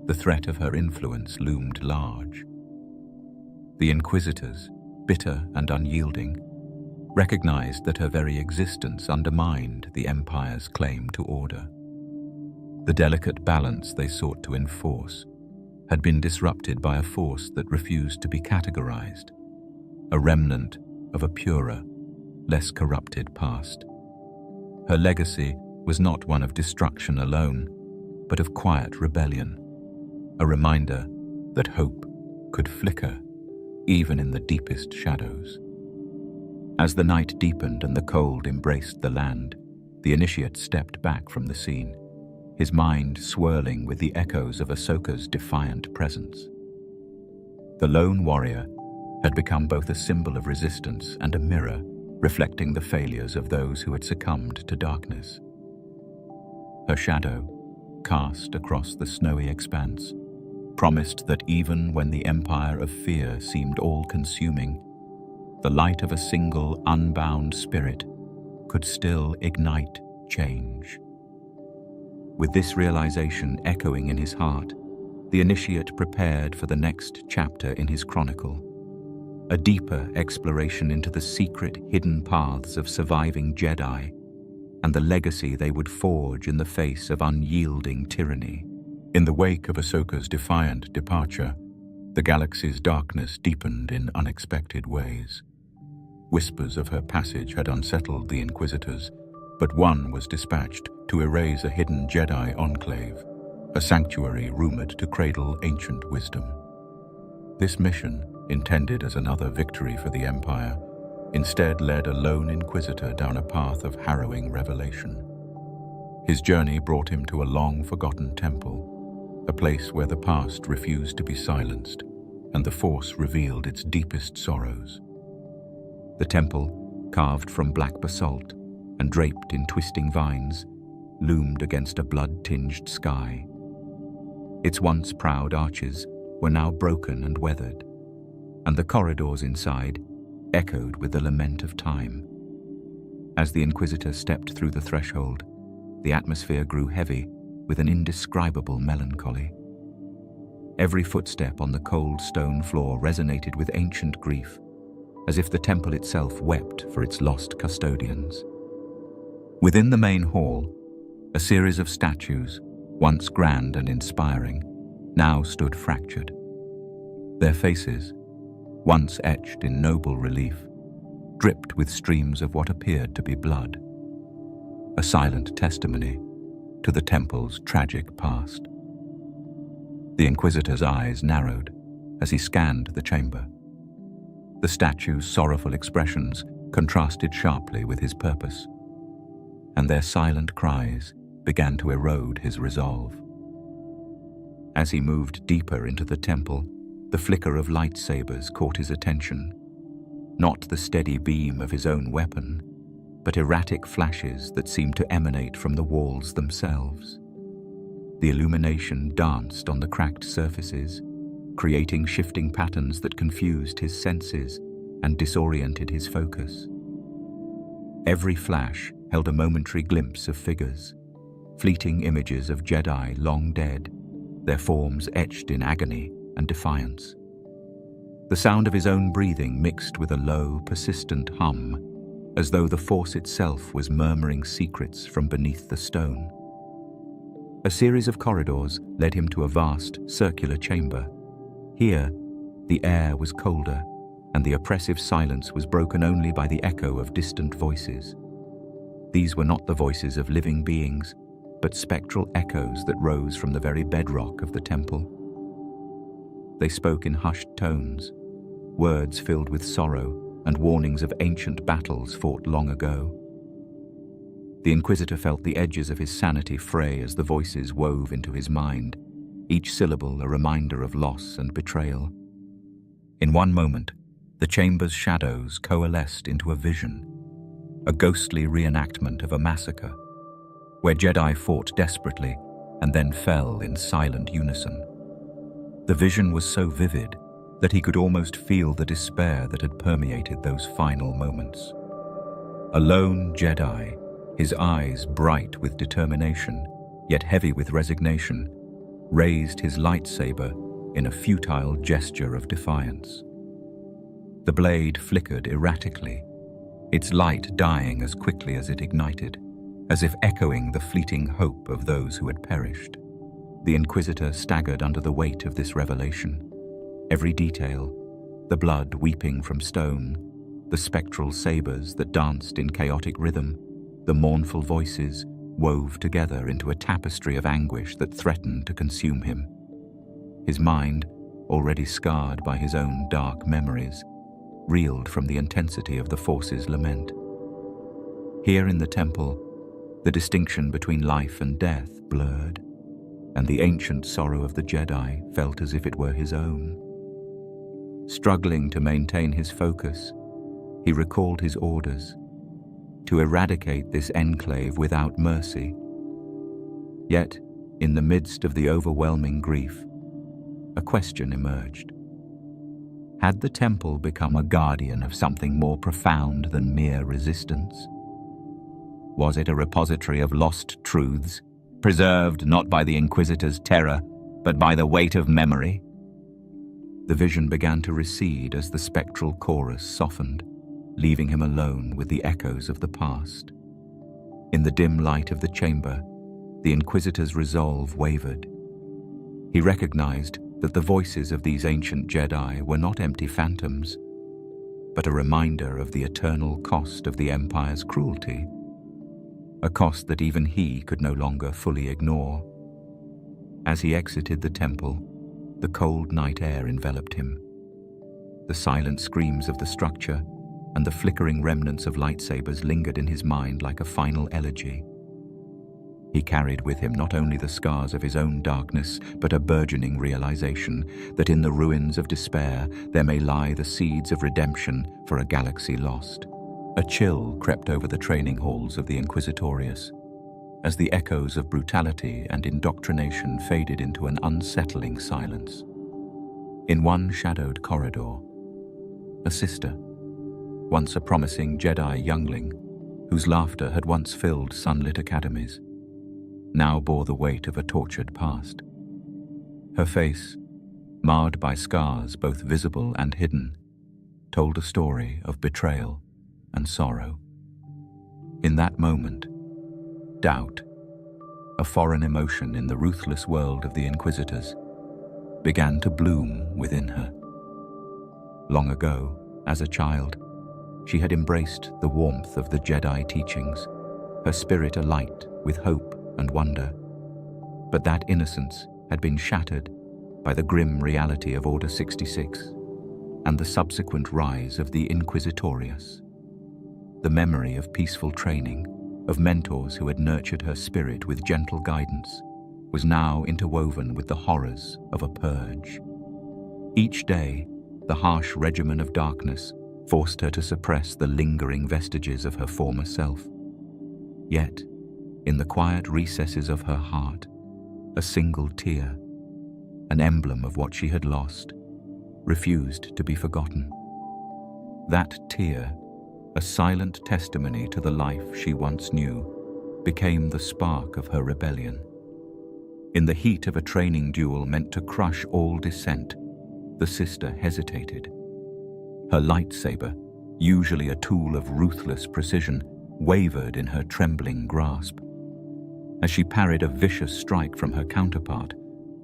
the threat of her influence loomed large. The Inquisitors, bitter and unyielding, recognized that her very existence undermined the Empire's claim to order. The delicate balance they sought to enforce had been disrupted by a force that refused to be categorized, a remnant of a purer, less corrupted past. Her legacy was not one of destruction alone, but of quiet rebellion, a reminder that hope could flicker even in the deepest shadows. As the night deepened and the cold embraced the land, the initiate stepped back from the scene, his mind swirling with the echoes of Ahsoka's defiant presence. The lone warrior had become both a symbol of resistance and a mirror reflecting the failures of those who had succumbed to darkness. Her shadow, cast across the snowy expanse, promised that even when the empire of fear seemed all-consuming, the light of a single unbound spirit could still ignite change. With this realization echoing in his heart, the initiate prepared for the next chapter in his chronicle, a deeper exploration into the secret hidden paths of surviving Jedi and the legacy they would forge in the face of unyielding tyranny. In the wake of Ahsoka's defiant departure, the galaxy's darkness deepened in unexpected ways. Whispers of her passage had unsettled the Inquisitors, but one was dispatched to erase a hidden Jedi enclave, a sanctuary rumored to cradle ancient wisdom. This mission, intended as another victory for the Empire, instead led a lone Inquisitor down a path of harrowing revelation. His journey brought him to a long-forgotten temple, a place where the past refused to be silenced, and the Force revealed its deepest sorrows. The temple, carved from black basalt and draped in twisting vines, loomed against a blood-tinged sky. Its once proud arches were now broken and weathered, and the corridors inside echoed with the lament of time. As the Inquisitor stepped through the threshold, the atmosphere grew heavy with an indescribable melancholy. Every footstep on the cold stone floor resonated with ancient grief, as if the temple itself wept for its lost custodians. Within the main hall, a series of statues, once grand and inspiring, now stood fractured. Their faces, once etched in noble relief, dripped with streams of what appeared to be blood, a silent testimony to the temple's tragic past. The Inquisitor's eyes narrowed as he scanned the chamber. The statue's sorrowful expressions contrasted sharply with his purpose, and their silent cries began to erode his resolve. As he moved deeper into the temple, the flicker of lightsabers caught his attention, not the steady beam of his own weapon, but erratic flashes that seemed to emanate from the walls themselves. The illumination danced on the cracked surfaces, creating shifting patterns that confused his senses and disoriented his focus. Every flash held a momentary glimpse of figures, fleeting images of Jedi long dead, their forms etched in agony and defiance. The sound of his own breathing mixed with a low, persistent hum, as though the Force itself was murmuring secrets from beneath the stone. A series of corridors led him to a vast, circular chamber. Here, the air was colder, and the oppressive silence was broken only by the echo of distant voices. These were not the voices of living beings, but spectral echoes that rose from the very bedrock of the temple. They spoke in hushed tones, words filled with sorrow and warnings of ancient battles fought long ago. The Inquisitor felt the edges of his sanity fray as the voices wove into his mind, each syllable a reminder of loss and betrayal. In one moment, the chamber's shadows coalesced into a vision, a ghostly reenactment of a massacre, where Jedi fought desperately and then fell in silent unison. The vision was so vivid that he could almost feel the despair that had permeated those final moments. A lone Jedi, his eyes bright with determination, yet heavy with resignation, raised his lightsaber in a futile gesture of defiance. The blade flickered erratically, its light dying as quickly as it ignited, as if echoing the fleeting hope of those who had perished. The Inquisitor staggered under the weight of this revelation. Every detail, the blood weeping from stone, the spectral sabers that danced in chaotic rhythm, the mournful voices wove together into a tapestry of anguish that threatened to consume him. His mind, already scarred by his own dark memories, reeled from the intensity of the Force's lament. Here in the temple, the distinction between life and death blurred, and the ancient sorrow of the Jedi felt as if it were his own. Struggling to maintain his focus, he recalled his orders to eradicate this enclave without mercy. Yet, in the midst of the overwhelming grief, a question emerged. Had the temple become a guardian of something more profound than mere resistance? Was it a repository of lost truths, preserved not by the Inquisitor's terror, but by the weight of memory? The vision began to recede as the spectral chorus softened, leaving him alone with the echoes of the past. In the dim light of the chamber, the Inquisitor's resolve wavered. He recognized that the voices of these ancient Jedi were not empty phantoms, but a reminder of the eternal cost of the Empire's cruelty, a cost that even he could no longer fully ignore. As he exited the temple, the cold night air enveloped him. The silent screams of the structure and the flickering remnants of lightsabers lingered in his mind like a final elegy. He carried with him not only the scars of his own darkness, but a burgeoning realization that in the ruins of despair there may lie the seeds of redemption for a galaxy lost. A chill crept over the training halls of the Inquisitorius, as the echoes of brutality and indoctrination faded into an unsettling silence. In one shadowed corridor, a sister, once a promising Jedi youngling, whose laughter had once filled sunlit academies, now bore the weight of a tortured past. Her face, marred by scars both visible and hidden, told a story of betrayal and sorrow. In that moment, doubt, a foreign emotion in the ruthless world of the Inquisitors, began to bloom within her. Long ago, as a child, she had embraced the warmth of the Jedi teachings, her spirit alight with hope and wonder. But that innocence had been shattered by the grim reality of Order 66 and the subsequent rise of the Inquisitorius. The memory of peaceful training, of mentors who had nurtured her spirit with gentle guidance, was now interwoven with the horrors of a purge. Each day, the harsh regimen of darkness forced her to suppress the lingering vestiges of her former self. Yet, in the quiet recesses of her heart, a single tear, an emblem of what she had lost, refused to be forgotten. That tear, a silent testimony to the life she once knew, became the spark of her rebellion. In the heat of a training duel meant to crush all dissent, the sister hesitated. Her lightsaber, usually a tool of ruthless precision, wavered in her trembling grasp. As she parried a vicious strike from her counterpart,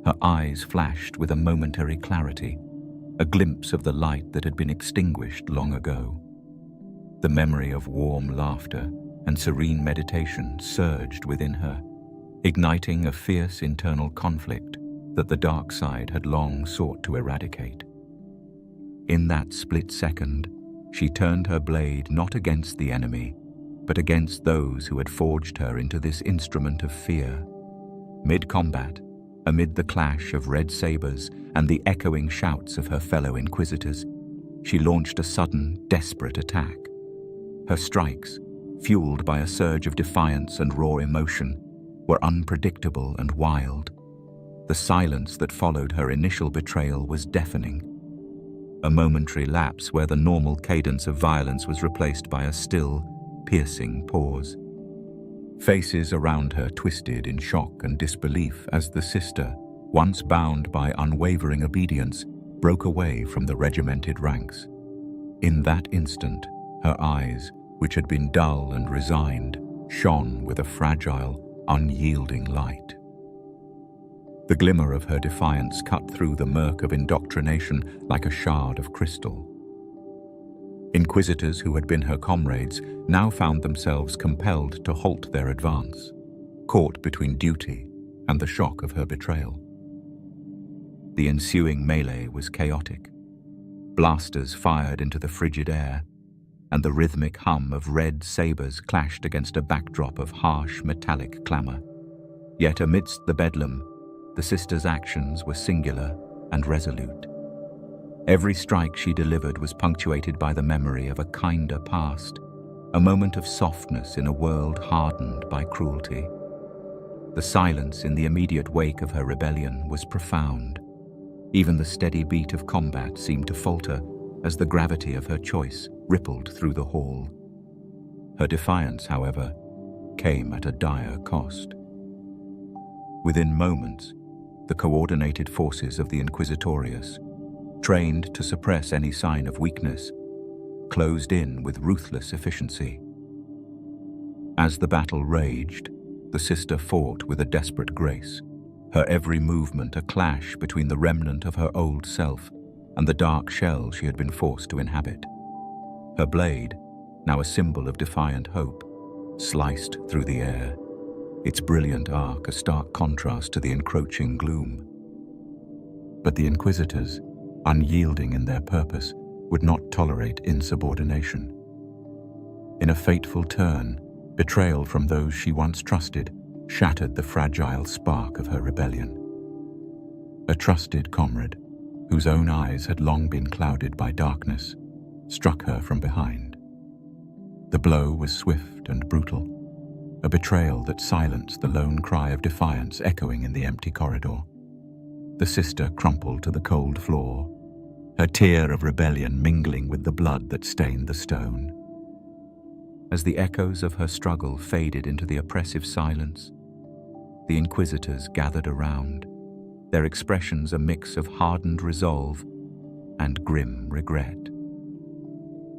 her eyes flashed with a momentary clarity, a glimpse of the light that had been extinguished long ago. The memory of warm laughter and serene meditation surged within her, igniting a fierce internal conflict that the dark side had long sought to eradicate. In that split second, she turned her blade not against the enemy, but against those who had forged her into this instrument of fear. Mid-combat, amid the clash of red sabers and the echoing shouts of her fellow Inquisitors, she launched a sudden, desperate attack. Her strikes, fueled by a surge of defiance and raw emotion, were unpredictable and wild. The silence that followed her initial betrayal was deafening. A momentary lapse where the normal cadence of violence was replaced by a still, piercing pause. Faces around her twisted in shock and disbelief as the sister, once bound by unwavering obedience, broke away from the regimented ranks. In that instant, her eyes, which had been dull and resigned, shone with a fragile, unyielding light. The glimmer of her defiance cut through the murk of indoctrination like a shard of crystal. Inquisitors who had been her comrades now found themselves compelled to halt their advance, caught between duty and the shock of her betrayal. The ensuing melee was chaotic. Blasters fired into the frigid air, and the rhythmic hum of red sabers clashed against a backdrop of harsh metallic clamor. Yet amidst the bedlam, the sister's actions were singular and resolute. Every strike she delivered was punctuated by the memory of a kinder past, a moment of softness in a world hardened by cruelty. The silence in the immediate wake of her rebellion was profound. Even the steady beat of combat seemed to falter as the gravity of her choice rippled through the hall. Her defiance, however, came at a dire cost. Within moments, the coordinated forces of the Inquisitorius, trained to suppress any sign of weakness, closed in with ruthless efficiency. As the battle raged, the sister fought with a desperate grace, her every movement a clash between the remnant of her old self and the dark shell she had been forced to inhabit. Her blade, now a symbol of defiant hope, sliced through the air, its brilliant arc a stark contrast to the encroaching gloom. But the Inquisitors, unyielding in their purpose, would not tolerate insubordination. In a fateful turn, betrayal from those she once trusted shattered the fragile spark of her rebellion. A trusted comrade, whose own eyes had long been clouded by darkness, struck her from behind. The blow was swift and brutal, a betrayal that silenced the lone cry of defiance echoing in the empty corridor. The sister crumpled to the cold floor, her tear of rebellion mingling with the blood that stained the stone. As the echoes of her struggle faded into the oppressive silence, the Inquisitors gathered around, their expressions a mix of hardened resolve and grim regret.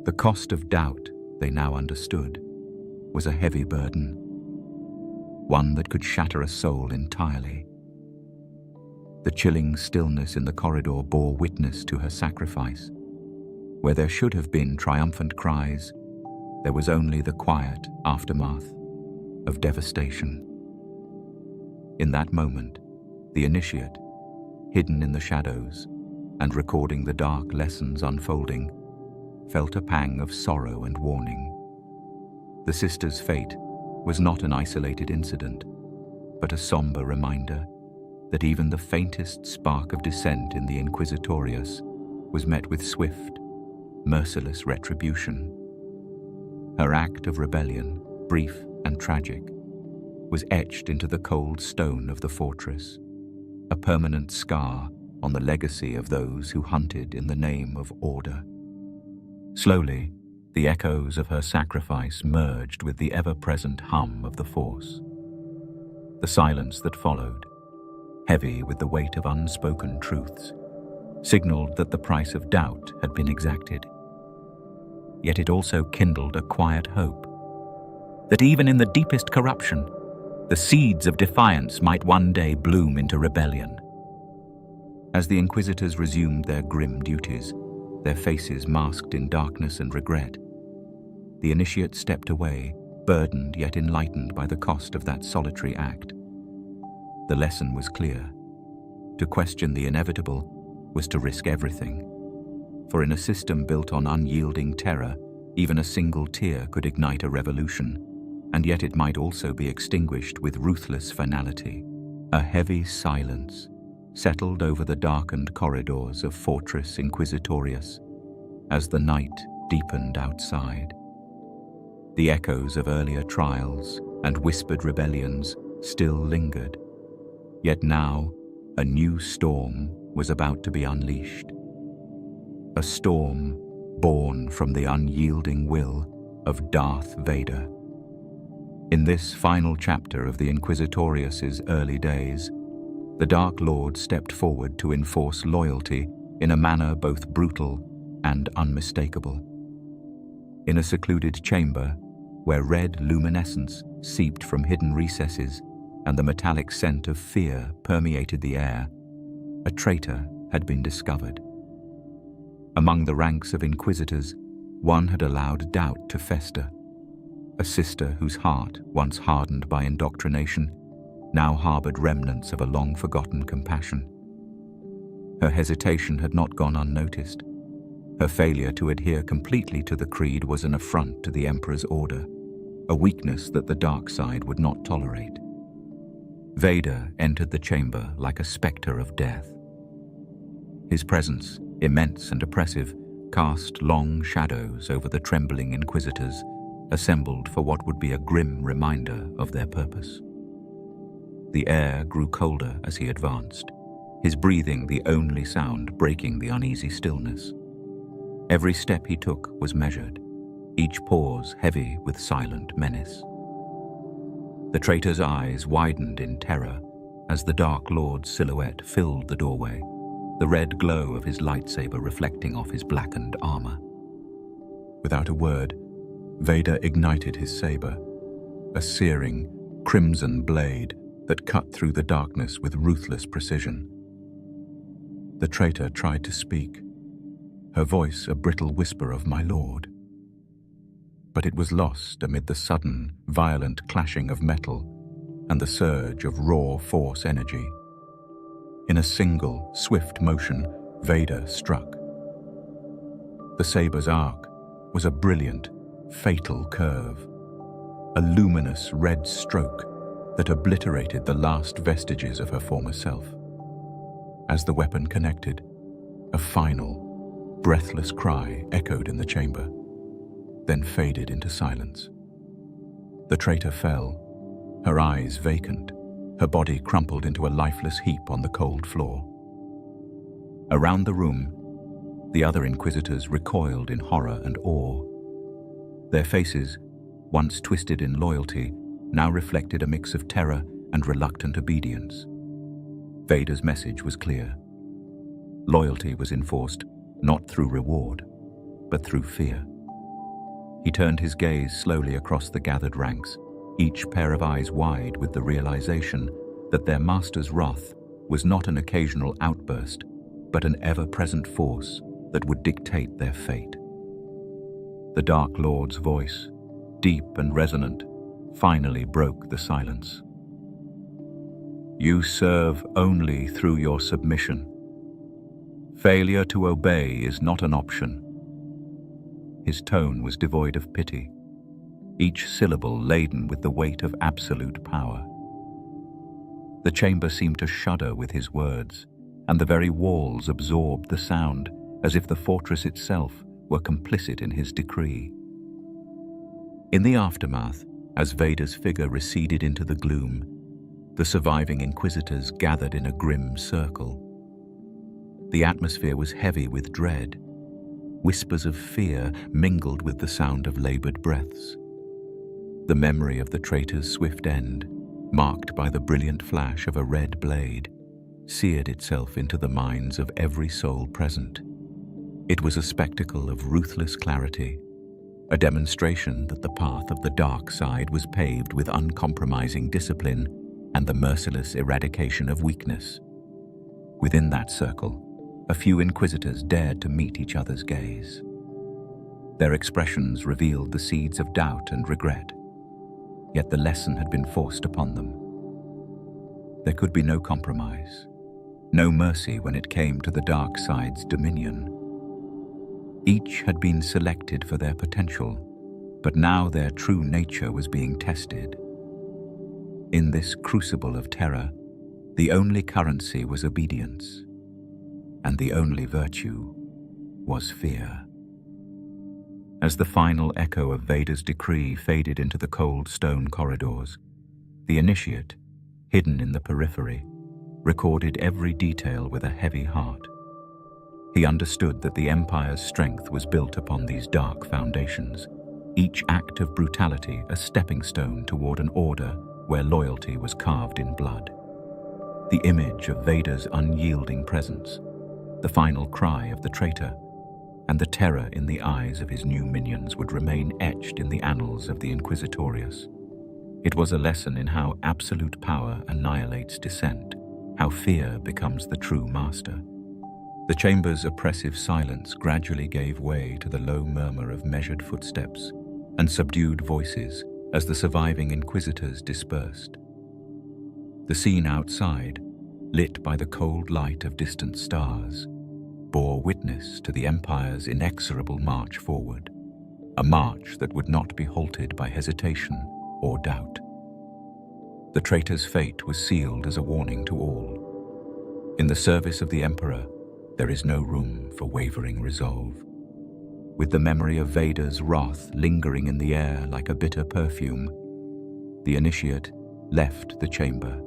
The cost of doubt, they now understood, was a heavy burden, one that could shatter a soul entirely. The chilling stillness in the corridor bore witness to her sacrifice. Where there should have been triumphant cries, there was only the quiet aftermath of devastation. In that moment, the initiate, hidden in the shadows and recording the dark lessons unfolding, felt a pang of sorrow and warning. The sister's fate was not an isolated incident, but a somber reminder that even the faintest spark of dissent in the Inquisitorius was met with swift, merciless retribution. Her act of rebellion, brief and tragic, was etched into the cold stone of the fortress, a permanent scar on the legacy of those who hunted in the name of order. Slowly, the echoes of her sacrifice merged with the ever-present hum of the Force. The silence that followed, heavy with the weight of unspoken truths, signaled that the price of doubt had been exacted. Yet it also kindled a quiet hope that even in the deepest corruption, the seeds of defiance might one day bloom into rebellion. As the Inquisitors resumed their grim duties, their faces masked in darkness and regret, the initiate stepped away, burdened yet enlightened by the cost of that solitary act. The lesson was clear. To question the inevitable was to risk everything. For in a system built on unyielding terror, even a single tear could ignite a revolution, and yet it might also be extinguished with ruthless finality. A heavy silence settled over the darkened corridors of Fortress Inquisitorius as the night deepened outside. The echoes of earlier trials and whispered rebellions still lingered, yet now a new storm was about to be unleashed. A storm born from the unyielding will of Darth Vader. In this final chapter of the Inquisitorius's early days, the Dark Lord stepped forward to enforce loyalty in a manner both brutal and unmistakable. In a secluded chamber, where red luminescence seeped from hidden recesses and the metallic scent of fear permeated the air, a traitor had been discovered. Among the ranks of Inquisitors, one had allowed doubt to fester. A sister whose heart, once hardened by indoctrination, now harbored remnants of a long-forgotten compassion. Her hesitation had not gone unnoticed. Her failure to adhere completely to the creed was an affront to the Emperor's order, a weakness that the dark side would not tolerate. Vader entered the chamber like a spectre of death. His presence, immense and oppressive, cast long shadows over the trembling Inquisitors, assembled for what would be a grim reminder of their purpose. The air grew colder as he advanced, his breathing the only sound breaking the uneasy stillness. Every step he took was measured, each pause heavy with silent menace. The traitor's eyes widened in terror as the Dark Lord's silhouette filled the doorway, the red glow of his lightsaber reflecting off his blackened armor. Without a word, Vader ignited his saber, a searing, crimson blade that cut through the darkness with ruthless precision. The traitor tried to speak, her voice a brittle whisper of "My lord." But it was lost amid the sudden, violent clashing of metal and the surge of raw force energy. In a single, swift motion, Vader struck. The saber's arc was a brilliant, fatal curve, a luminous red stroke that obliterated the last vestiges of her former self. As the weapon connected, a final, breathless cry echoed in the chamber, then faded into silence. The traitor fell, her eyes vacant, her body crumpled into a lifeless heap on the cold floor. Around the room, the other Inquisitors recoiled in horror and awe. Their faces, once twisted in loyalty, now reflected a mix of terror and reluctant obedience. Vader's message was clear. Loyalty was enforced not through reward, but through fear. He turned his gaze slowly across the gathered ranks, each pair of eyes wide with the realization that their master's wrath was not an occasional outburst, but an ever-present force that would dictate their fate. The Dark Lord's voice, deep and resonant, finally broke the silence. You serve only through your submission. Failure to obey is not an option. His tone was devoid of pity, each syllable laden with the weight of absolute power. The chamber seemed to shudder with his words, and the very walls absorbed the sound, as if the fortress itself were complicit in his decree. In the aftermath, as Vader's figure receded into the gloom, the surviving Inquisitors gathered in a grim circle. The atmosphere was heavy with dread. Whispers of fear mingled with the sound of labored breaths. The memory of the traitor's swift end, marked by the brilliant flash of a red blade, seared itself into the minds of every soul present. It was a spectacle of ruthless clarity, a demonstration that the path of the dark side was paved with uncompromising discipline and the merciless eradication of weakness. Within that circle, a few Inquisitors dared to meet each other's gaze. Their expressions revealed the seeds of doubt and regret, yet the lesson had been forced upon them. There could be no compromise, No mercy when it came to the dark side's dominion. Each had been selected for their potential, but now their true nature was being tested. In this crucible of terror, the only currency was obedience, and the only virtue was fear. As the final echo of Vader's decree faded into the cold stone corridors, the initiate, hidden in the periphery, recorded every detail with a heavy heart. He understood that the Empire's strength was built upon these dark foundations, each act of brutality a stepping stone toward an order where loyalty was carved in blood. The image of Vader's unyielding presence, the final cry of the traitor, and the terror in the eyes of his new minions would remain etched in the annals of the Inquisitorius. It was a lesson in how absolute power annihilates dissent, how fear becomes the true master. The chamber's oppressive silence gradually gave way to the low murmur of measured footsteps and subdued voices as the surviving Inquisitors dispersed. The scene outside, lit by the cold light of distant stars, bore witness to the Empire's inexorable march forward, a march that would not be halted by hesitation or doubt. The traitor's fate was sealed as a warning to all. In the service of the Emperor, there is no room for wavering resolve. With the memory of Vader's wrath lingering in the air like a bitter perfume, the initiate left the chamber.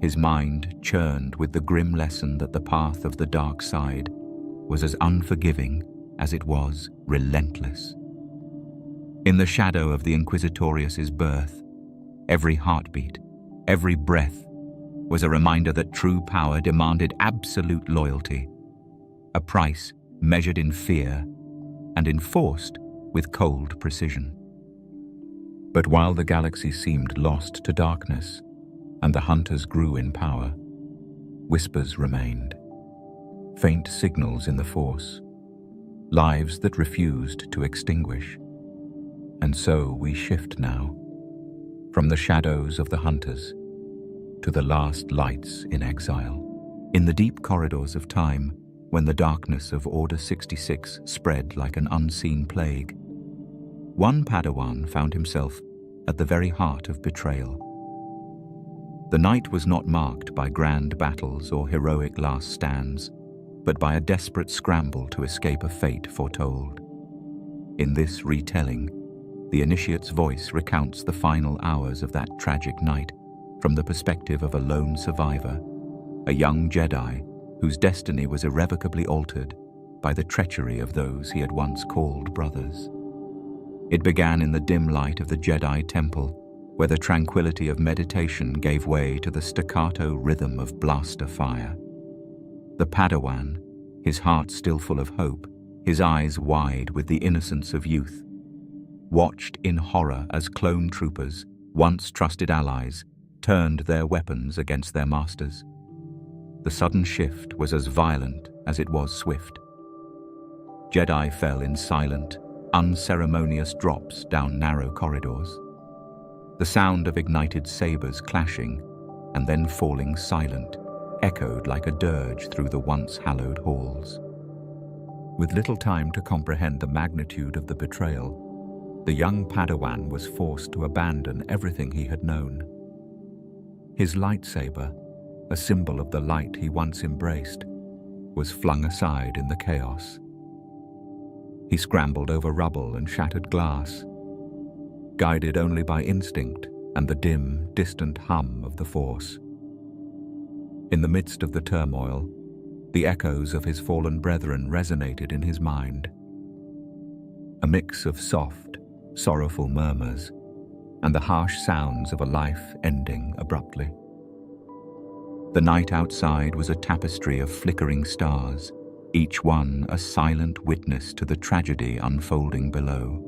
His mind churned with the grim lesson that the path of the dark side was as unforgiving as it was relentless. In the shadow of the Inquisitorius's birth, every heartbeat, every breath was a reminder that true power demanded absolute loyalty, a price measured in fear and enforced with cold precision. But while the galaxy seemed lost to darkness, and the hunters grew in power, whispers remained, faint signals in the Force, lives that refused to extinguish. And so we shift now, from the shadows of the hunters to the last lights in exile. In the deep corridors of time, when the darkness of Order 66 spread like an unseen plague, one Padawan found himself at the very heart of betrayal. The night was not marked by grand battles or heroic last stands, but by a desperate scramble to escape a fate foretold. In this retelling, the initiate's voice recounts the final hours of that tragic night from the perspective of a lone survivor, a young Jedi whose destiny was irrevocably altered by the treachery of those he had once called brothers. It began in the dim light of the Jedi temple, where the tranquility of meditation gave way to the staccato rhythm of blaster fire. The Padawan, his heart still full of hope, his eyes wide with the innocence of youth, watched in horror as clone troopers, once trusted allies, turned their weapons against their masters. The sudden shift was as violent as it was swift. Jedi fell in silent, unceremonious drops down narrow corridors. The sound of ignited sabers clashing and then falling silent echoed like a dirge through the once hallowed halls. With little time to comprehend the magnitude of the betrayal, the young Padawan was forced to abandon everything he had known. His lightsaber, a symbol of the light he once embraced, was flung aside in the chaos. He scrambled over rubble and shattered glass, guided only by instinct and the dim, distant hum of the Force. In the midst of the turmoil, the echoes of his fallen brethren resonated in his mind. A mix of soft, sorrowful murmurs and the harsh sounds of a life ending abruptly. The night outside was a tapestry of flickering stars, each one a silent witness to the tragedy unfolding below.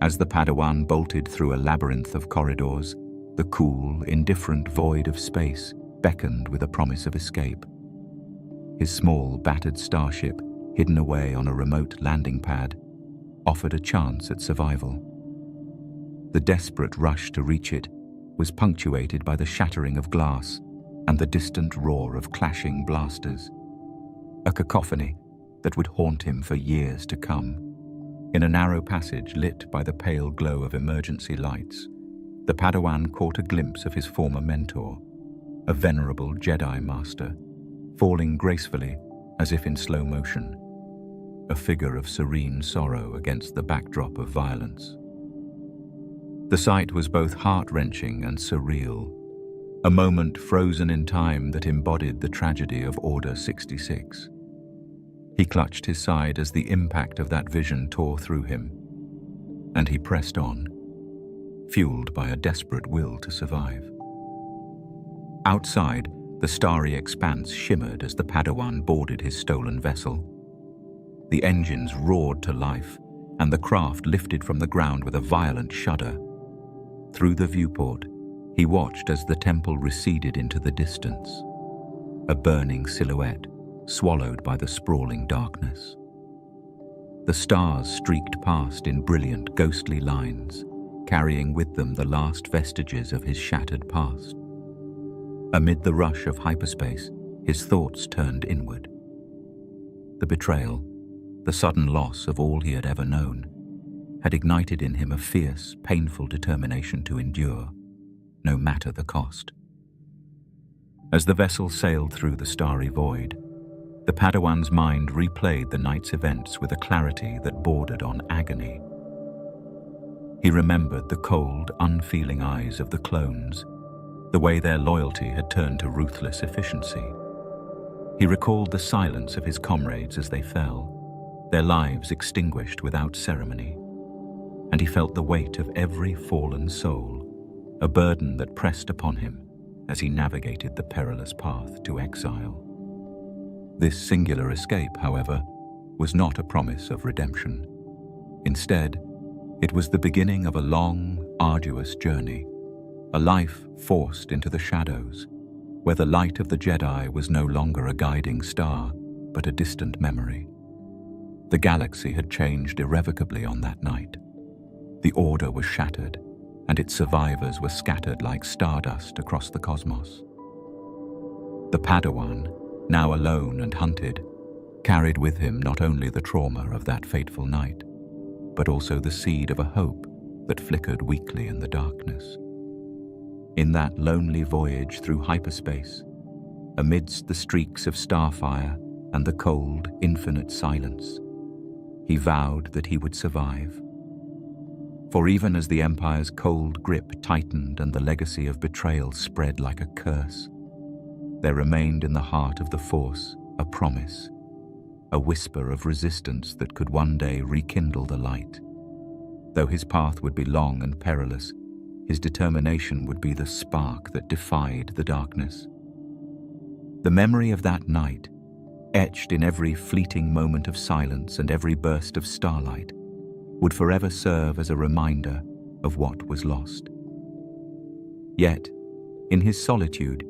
As the Padawan bolted through a labyrinth of corridors, the cool, indifferent void of space beckoned with a promise of escape. His small, battered starship, hidden away on a remote landing pad, offered a chance at survival. The desperate rush to reach it was punctuated by the shattering of glass, and the distant roar of clashing blasters, a cacophony that would haunt him for years to come. In a narrow passage lit by the pale glow of emergency lights, the Padawan caught a glimpse of his former mentor, a venerable Jedi master, falling gracefully as if in slow motion, a figure of serene sorrow against the backdrop of violence. The sight was both heart-wrenching and surreal, a moment frozen in time that embodied the tragedy of Order 66. He clutched his side as the impact of that vision tore through him, and he pressed on, fueled by a desperate will to survive. Outside, the starry expanse shimmered as the Padawan boarded his stolen vessel. The engines roared to life, and the craft lifted from the ground with a violent shudder. Through the viewport, he watched as the temple receded into the distance, a burning silhouette swallowed by the sprawling darkness. The stars streaked past in brilliant, ghostly lines, carrying with them the last vestiges of his shattered past. Amid the rush of hyperspace, his thoughts turned inward. The betrayal, the sudden loss of all he had ever known, had ignited in him a fierce, painful determination to endure, no matter the cost. As the vessel sailed through the starry void, the Padawan's mind replayed the night's events with a clarity that bordered on agony. He remembered the cold, unfeeling eyes of the clones, the way their loyalty had turned to ruthless efficiency. He recalled the silence of his comrades as they fell, their lives extinguished without ceremony, and he felt the weight of every fallen soul, a burden that pressed upon him as he navigated the perilous path to exile. This singular escape, however, was not a promise of redemption. Instead, it was the beginning of a long, arduous journey, a life forced into the shadows, where the light of the Jedi was no longer a guiding star, but a distant memory. The galaxy had changed irrevocably on that night. The Order was shattered, and its survivors were scattered like stardust across the cosmos. The Padawan, now alone and hunted, carried with him not only the trauma of that fateful night, but also the seed of a hope that flickered weakly in the darkness. In that lonely voyage through hyperspace, amidst the streaks of starfire and the cold, infinite silence, he vowed that he would survive. For even as the Empire's cold grip tightened and the legacy of betrayal spread like a curse, there remained in the heart of the Force a promise, a whisper of resistance that could one day rekindle the light. Though his path would be long and perilous, his determination would be the spark that defied the darkness. The memory of that night, etched in every fleeting moment of silence and every burst of starlight, would forever serve as a reminder of what was lost. Yet, in his solitude,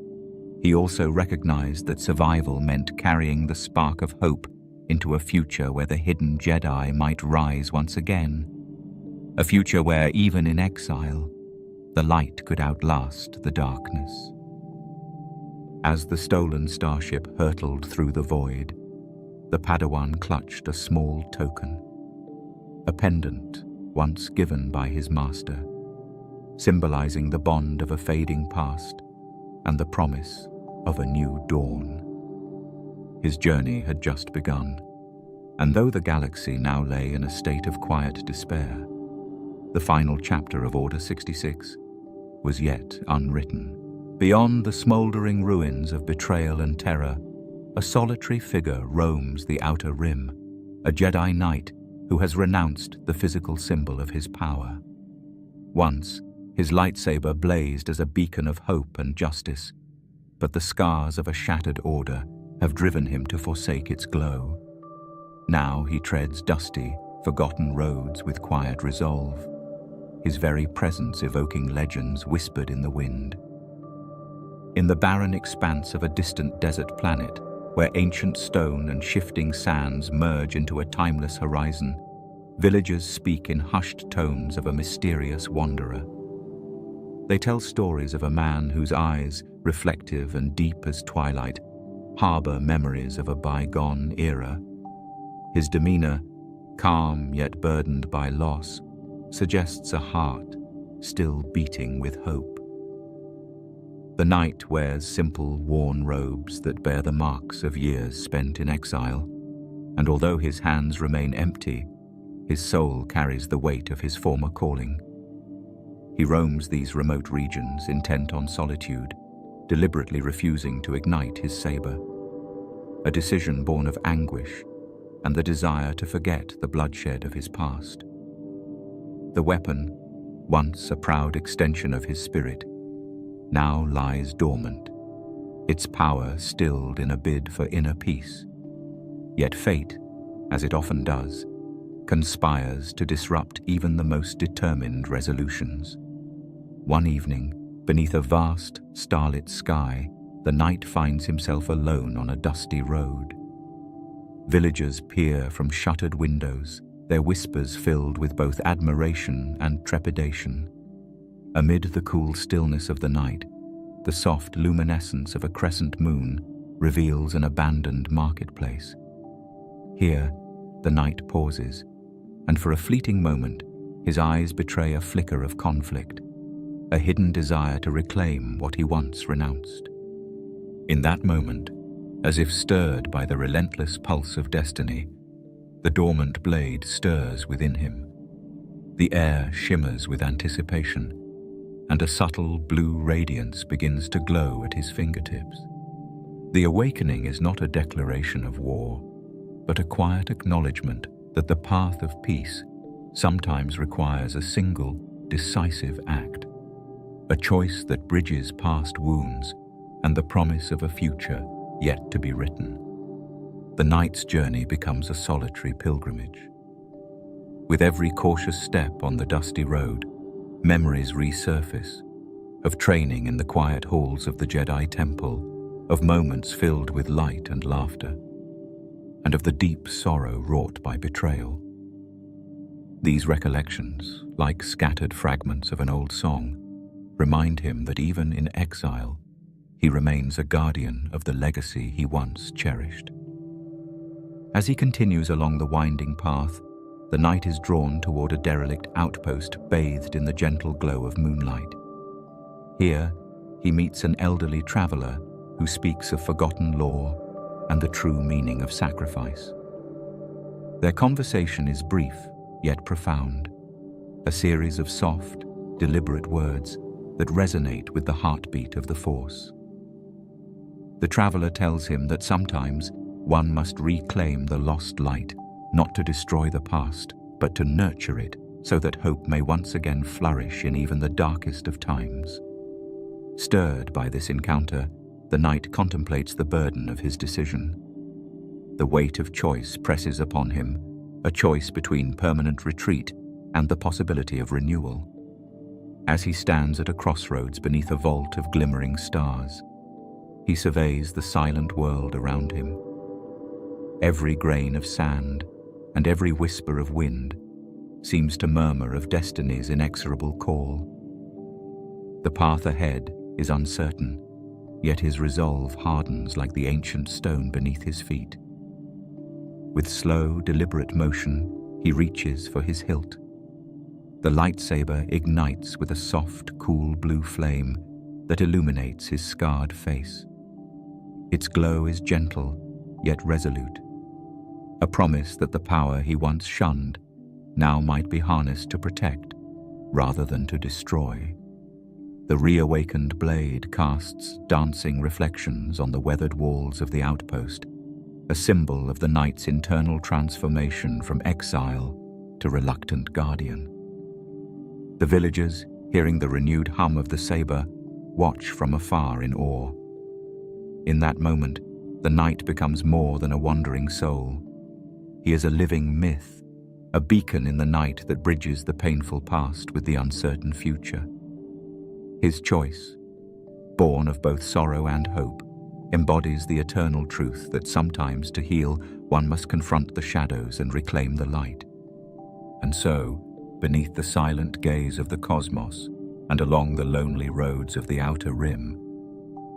he also recognized that survival meant carrying the spark of hope into a future where the hidden Jedi might rise once again, a future where, even in exile, the light could outlast the darkness. As the stolen starship hurtled through the void, the Padawan clutched a small token, a pendant once given by his master, symbolizing the bond of a fading past and the promise of a new dawn. His journey had just begun, and though the galaxy now lay in a state of quiet despair, the final chapter of Order 66 was yet unwritten. Beyond the smoldering ruins of betrayal and terror, a solitary figure roams the outer rim, a Jedi Knight who has renounced the physical symbol of his power. Once, his lightsaber blazed as a beacon of hope and justice, but the scars of a shattered order have driven him to forsake its glow. Now he treads dusty, forgotten roads with quiet resolve, his very presence evoking legends whispered in the wind. In the barren expanse of a distant desert planet, where ancient stone and shifting sands merge into a timeless horizon, villagers speak in hushed tones of a mysterious wanderer. They tell stories of a man whose eyes, reflective and deep as twilight, harbor memories of a bygone era. His demeanor, calm yet burdened by loss, suggests a heart still beating with hope. The knight wears simple, worn robes that bear the marks of years spent in exile, and although his hands remain empty, his soul carries the weight of his former calling. He roams these remote regions, intent on solitude, deliberately refusing to ignite his saber, a decision born of anguish and the desire to forget the bloodshed of his past. The weapon, once a proud extension of his spirit, now lies dormant, its power stilled in a bid for inner peace. Yet fate, as it often does, conspires to disrupt even the most determined resolutions. One evening, beneath a vast, starlit sky, the knight finds himself alone on a dusty road. Villagers peer from shuttered windows, their whispers filled with both admiration and trepidation. Amid the cool stillness of the night, the soft luminescence of a crescent moon reveals an abandoned marketplace. Here, the knight pauses, and for a fleeting moment, his eyes betray a flicker of conflict, a hidden desire to reclaim what he once renounced. In that moment, as if stirred by the relentless pulse of destiny, the dormant blade stirs within him. The air shimmers with anticipation, and a subtle blue radiance begins to glow at his fingertips. The awakening is not a declaration of war, but a quiet acknowledgement that the path of peace sometimes requires a single, decisive act, a choice that bridges past wounds and the promise of a future yet to be written. The knight's journey becomes a solitary pilgrimage. With every cautious step on the dusty road, memories resurface of training in the quiet halls of the Jedi temple, of moments filled with light and laughter, and of the deep sorrow wrought by betrayal. These recollections, like scattered fragments of an old song, remind him that even in exile, he remains a guardian of the legacy he once cherished. As he continues along the winding path, the knight is drawn toward a derelict outpost bathed in the gentle glow of moonlight. Here, he meets an elderly traveler who speaks of forgotten lore and the true meaning of sacrifice. Their conversation is brief, yet profound, a series of soft, deliberate words that resonate with the heartbeat of the Force. The traveler tells him that sometimes one must reclaim the lost light, not to destroy the past, but to nurture it so that hope may once again flourish in even the darkest of times. Stirred by this encounter, the knight contemplates the burden of his decision. The weight of choice presses upon him, a choice between permanent retreat and the possibility of renewal. As he stands at a crossroads beneath a vault of glimmering stars, he surveys the silent world around him. Every grain of sand and every whisper of wind seems to murmur of destiny's inexorable call. The path ahead is uncertain, yet his resolve hardens like the ancient stone beneath his feet. With slow, deliberate motion, he reaches for his hilt. The lightsaber ignites with a soft, cool blue flame that illuminates his scarred face. Its glow is gentle, yet resolute, a promise that the power he once shunned now might be harnessed to protect rather than to destroy. The reawakened blade casts dancing reflections on the weathered walls of the outpost, a symbol of the knight's internal transformation from exile to reluctant guardian. The villagers, hearing the renewed hum of the saber, watch from afar in awe. In that moment, the knight becomes more than a wandering soul. He is a living myth, a beacon in the night that bridges the painful past with the uncertain future. His choice, born of both sorrow and hope, embodies the eternal truth that sometimes to heal one must confront the shadows and reclaim the light. And so, beneath the silent gaze of the cosmos and along the lonely roads of the Outer Rim,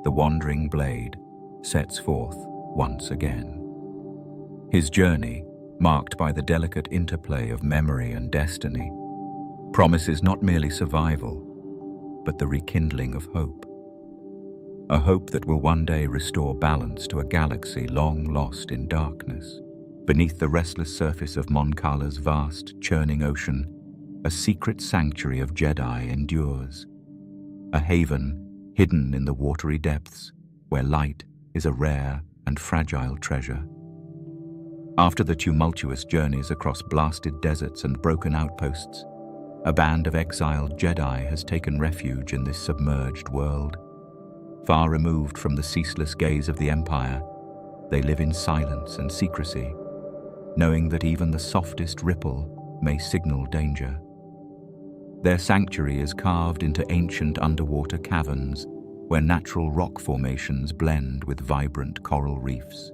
the wandering blade sets forth once again. His journey, marked by the delicate interplay of memory and destiny, promises not merely survival, but the rekindling of hope. A hope that will one day restore balance to a galaxy long lost in darkness. Beneath the restless surface of Mon Cala's vast, churning ocean, a secret sanctuary of Jedi endures. A haven hidden in the watery depths, where light is a rare and fragile treasure. After the tumultuous journeys across blasted deserts and broken outposts, a band of exiled Jedi has taken refuge in this submerged world. Far removed from the ceaseless gaze of the Empire, they live in silence and secrecy, knowing that even the softest ripple may signal danger. Their sanctuary is carved into ancient underwater caverns, where natural rock formations blend with vibrant coral reefs.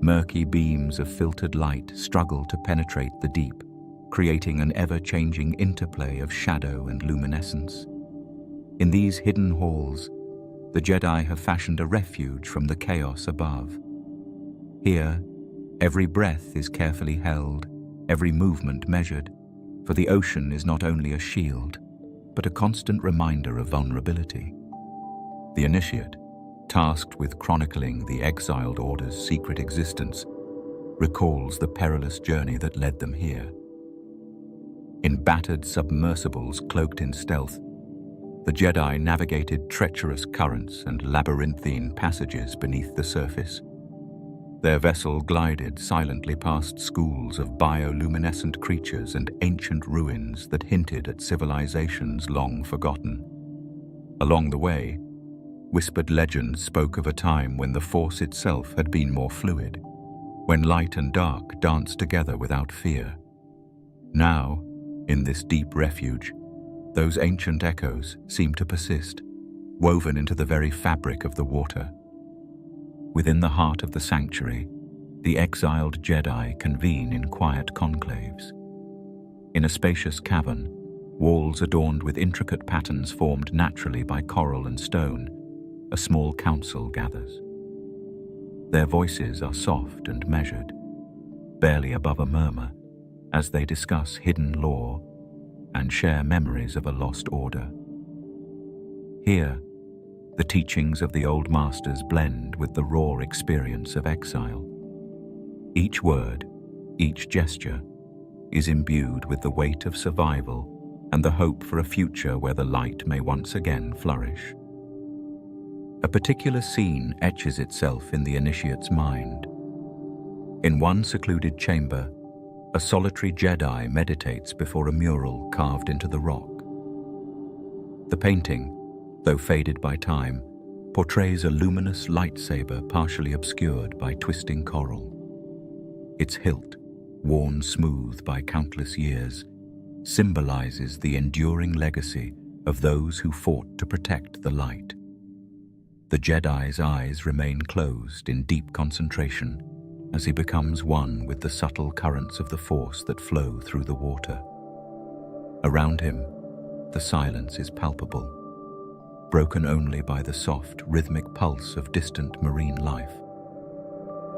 Murky beams of filtered light struggle to penetrate the deep, creating an ever-changing interplay of shadow and luminescence. In these hidden halls, the Jedi have fashioned a refuge from the chaos above. Here, every breath is carefully held, every movement measured, for the ocean is not only a shield, but a constant reminder of vulnerability. The Initiate, tasked with chronicling the exiled Order's secret existence, recalls the perilous journey that led them here. In battered submersibles cloaked in stealth, the Jedi navigated treacherous currents and labyrinthine passages beneath the surface. Their vessel glided silently past schools of bioluminescent creatures and ancient ruins that hinted at civilizations long forgotten. Along the way, whispered legends spoke of a time when the Force itself had been more fluid, when light and dark danced together without fear. Now, in this deep refuge, those ancient echoes seem to persist, woven into the very fabric of the water. Within the heart of the sanctuary, the exiled Jedi convene in quiet conclaves. In a spacious cavern, walls adorned with intricate patterns formed naturally by coral and stone, a small council gathers. Their voices are soft and measured, barely above a murmur, as they discuss hidden lore and share memories of a lost order. Here, the teachings of the old masters blend with the raw experience of exile. Each word, each gesture, is imbued with the weight of survival and the hope for a future where the light may once again flourish. A particular scene etches itself in the Initiate's mind. In one secluded chamber, a solitary Jedi meditates before a mural carved into the rock. The painting, though faded by time, portrays a luminous lightsaber partially obscured by twisting coral. Its hilt, worn smooth by countless years, symbolizes the enduring legacy of those who fought to protect the light. The Jedi's eyes remain closed in deep concentration as he becomes one with the subtle currents of the Force that flow through the water. Around him, the silence is palpable, broken only by the soft, rhythmic pulse of distant marine life.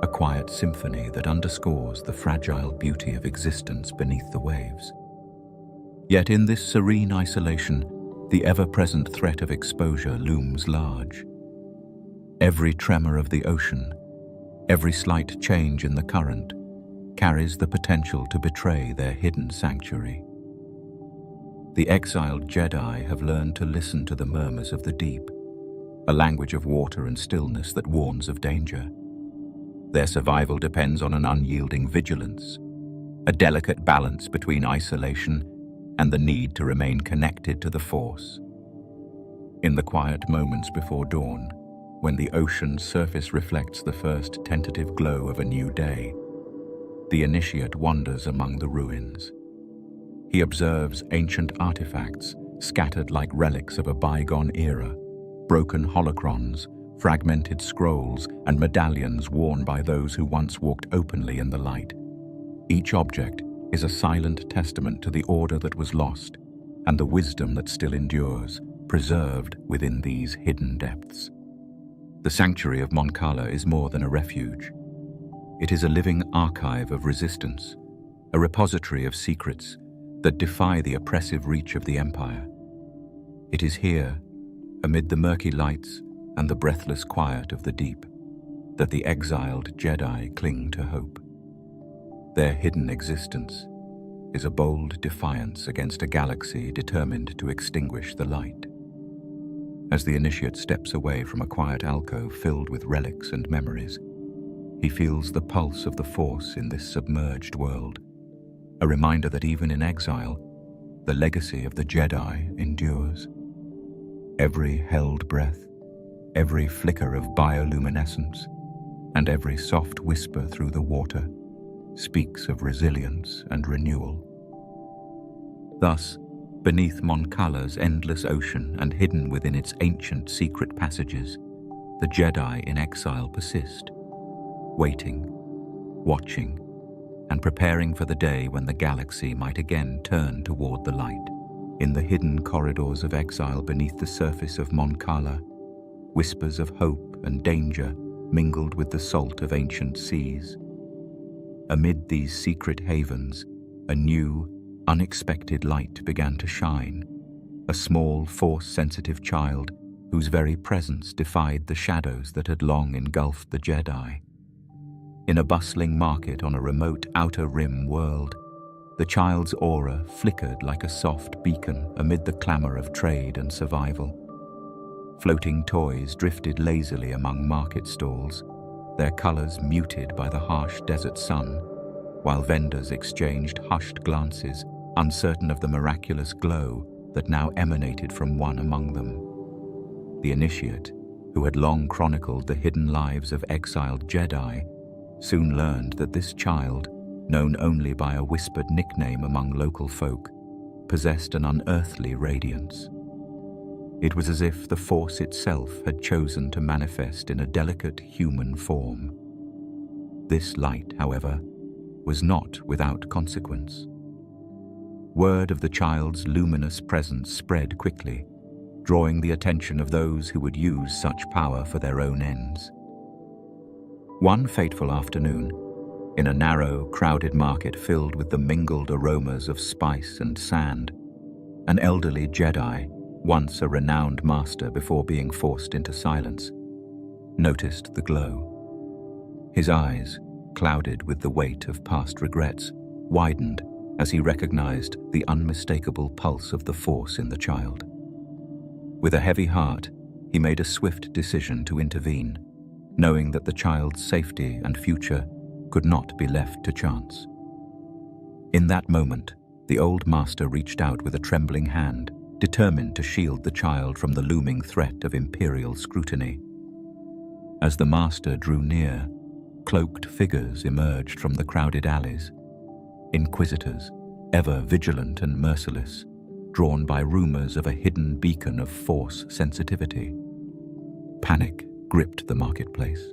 A quiet symphony that underscores the fragile beauty of existence beneath the waves. Yet in this serene isolation, the ever-present threat of exposure looms large. Every tremor of the ocean, every slight change in the current, carries the potential to betray their hidden sanctuary. The exiled Jedi have learned to listen to the murmurs of the deep, a language of water and stillness that warns of danger. Their survival depends on an unyielding vigilance, a delicate balance between isolation and the need to remain connected to the Force. In the quiet moments before dawn, when the ocean's surface reflects the first tentative glow of a new day, the Initiate wanders among the ruins. He observes ancient artifacts scattered like relics of a bygone era, broken holocrons, fragmented scrolls, and medallions worn by those who once walked openly in the light. Each object is a silent testament to the order that was lost and the wisdom that still endures, preserved within these hidden depths. The sanctuary of Mon Cala is more than a refuge. It is a living archive of resistance, a repository of secrets that defy the oppressive reach of the Empire. It is here, amid the murky lights and the breathless quiet of the deep, that the exiled Jedi cling to hope. Their hidden existence is a bold defiance against a galaxy determined to extinguish the light. As the initiate steps away from a quiet alcove filled with relics and memories, he feels the pulse of the Force in this submerged world, a reminder that even in exile, the legacy of the Jedi endures. Every held breath, every flicker of bioluminescence, and every soft whisper through the water speaks of resilience and renewal. Thus, beneath Mon Cala's endless ocean and hidden within its ancient secret passages, the Jedi in exile persist, waiting, watching, and preparing for the day when the galaxy might again turn toward the light. In the hidden corridors of exile beneath the surface of Mon Cala, whispers of hope and danger mingled with the salt of ancient seas. Amid these secret havens, a new, unexpected light began to shine, a small, Force-sensitive child whose very presence defied the shadows that had long engulfed the Jedi. In a bustling market on a remote outer rim world, the child's aura flickered like a soft beacon amid the clamor of trade and survival. Floating toys drifted lazily among market stalls, their colors muted by the harsh desert sun, while vendors exchanged hushed glances, uncertain of the miraculous glow that now emanated from one among them. The initiate, who had long chronicled the hidden lives of exiled Jedi, soon learned that this child, known only by a whispered nickname among local folk, possessed an unearthly radiance. It was as if the Force itself had chosen to manifest in a delicate human form. This light, however, was not without consequence. Word of the child's luminous presence spread quickly, drawing the attention of those who would use such power for their own ends. One fateful afternoon, in a narrow, crowded market filled with the mingled aromas of spice and sand, an elderly Jedi, once a renowned master before being forced into silence, noticed the glow. His eyes, clouded with the weight of past regrets, widened as he recognized the unmistakable pulse of the Force in the child. With a heavy heart, he made a swift decision to intervene, knowing that the child's safety and future could not be left to chance. In that moment, the old master reached out with a trembling hand, determined to shield the child from the looming threat of Imperial scrutiny. As the master drew near, cloaked figures emerged from the crowded alleys. Inquisitors, ever vigilant and merciless, drawn by rumors of a hidden beacon of Force sensitivity. Panic gripped the marketplace.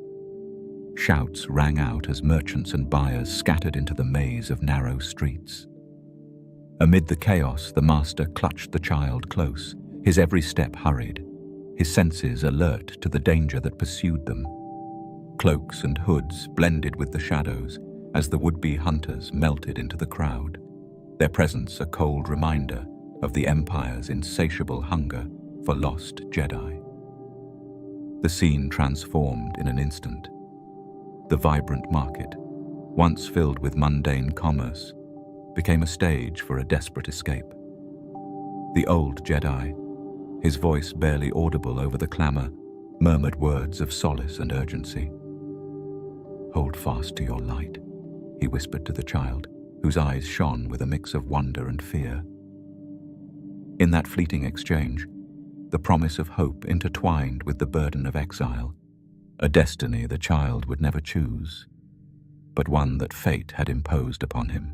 Shouts rang out as merchants and buyers scattered into the maze of narrow streets. Amid the chaos, the master clutched the child close, his every step hurried, his senses alert to the danger that pursued them. Cloaks and hoods blended with the shadows as the would-be hunters melted into the crowd, their presence a cold reminder of the Empire's insatiable hunger for lost Jedi. The scene transformed in an instant. The vibrant market, once filled with mundane commerce, became a stage for a desperate escape. The old Jedi, his voice barely audible over the clamor, murmured words of solace and urgency. "Hold fast to your light," he whispered to the child, whose eyes shone with a mix of wonder and fear. In that fleeting exchange, the promise of hope intertwined with the burden of exile, a destiny the child would never choose, but one that fate had imposed upon him.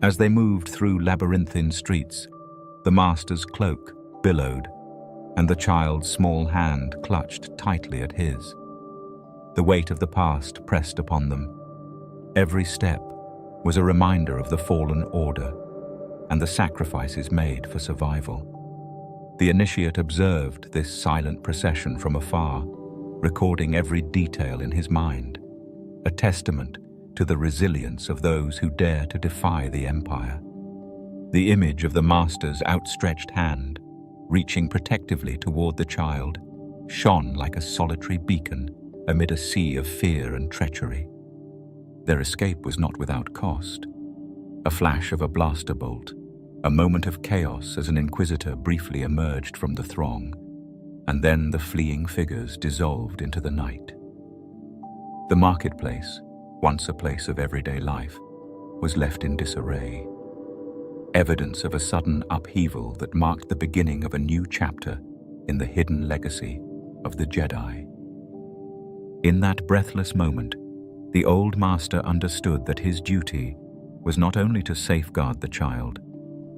As they moved through labyrinthine streets, the master's cloak billowed, and the child's small hand clutched tightly at his. The weight of the past pressed upon them. Every step was a reminder of the fallen order and the sacrifices made for survival. The initiate observed this silent procession from afar, recording every detail in his mind, a testament to the resilience of those who dare to defy the Empire. The image of the Master's outstretched hand, reaching protectively toward the child, shone like a solitary beacon amid a sea of fear and treachery. Their escape was not without cost. A flash of a blaster bolt, a moment of chaos as an Inquisitor briefly emerged from the throng, and then the fleeing figures dissolved into the night. The marketplace, once a place of everyday life, was left in disarray. Evidence of a sudden upheaval that marked the beginning of a new chapter in the hidden legacy of the Jedi. In that breathless moment, the old Master understood that his duty was not only to safeguard the child,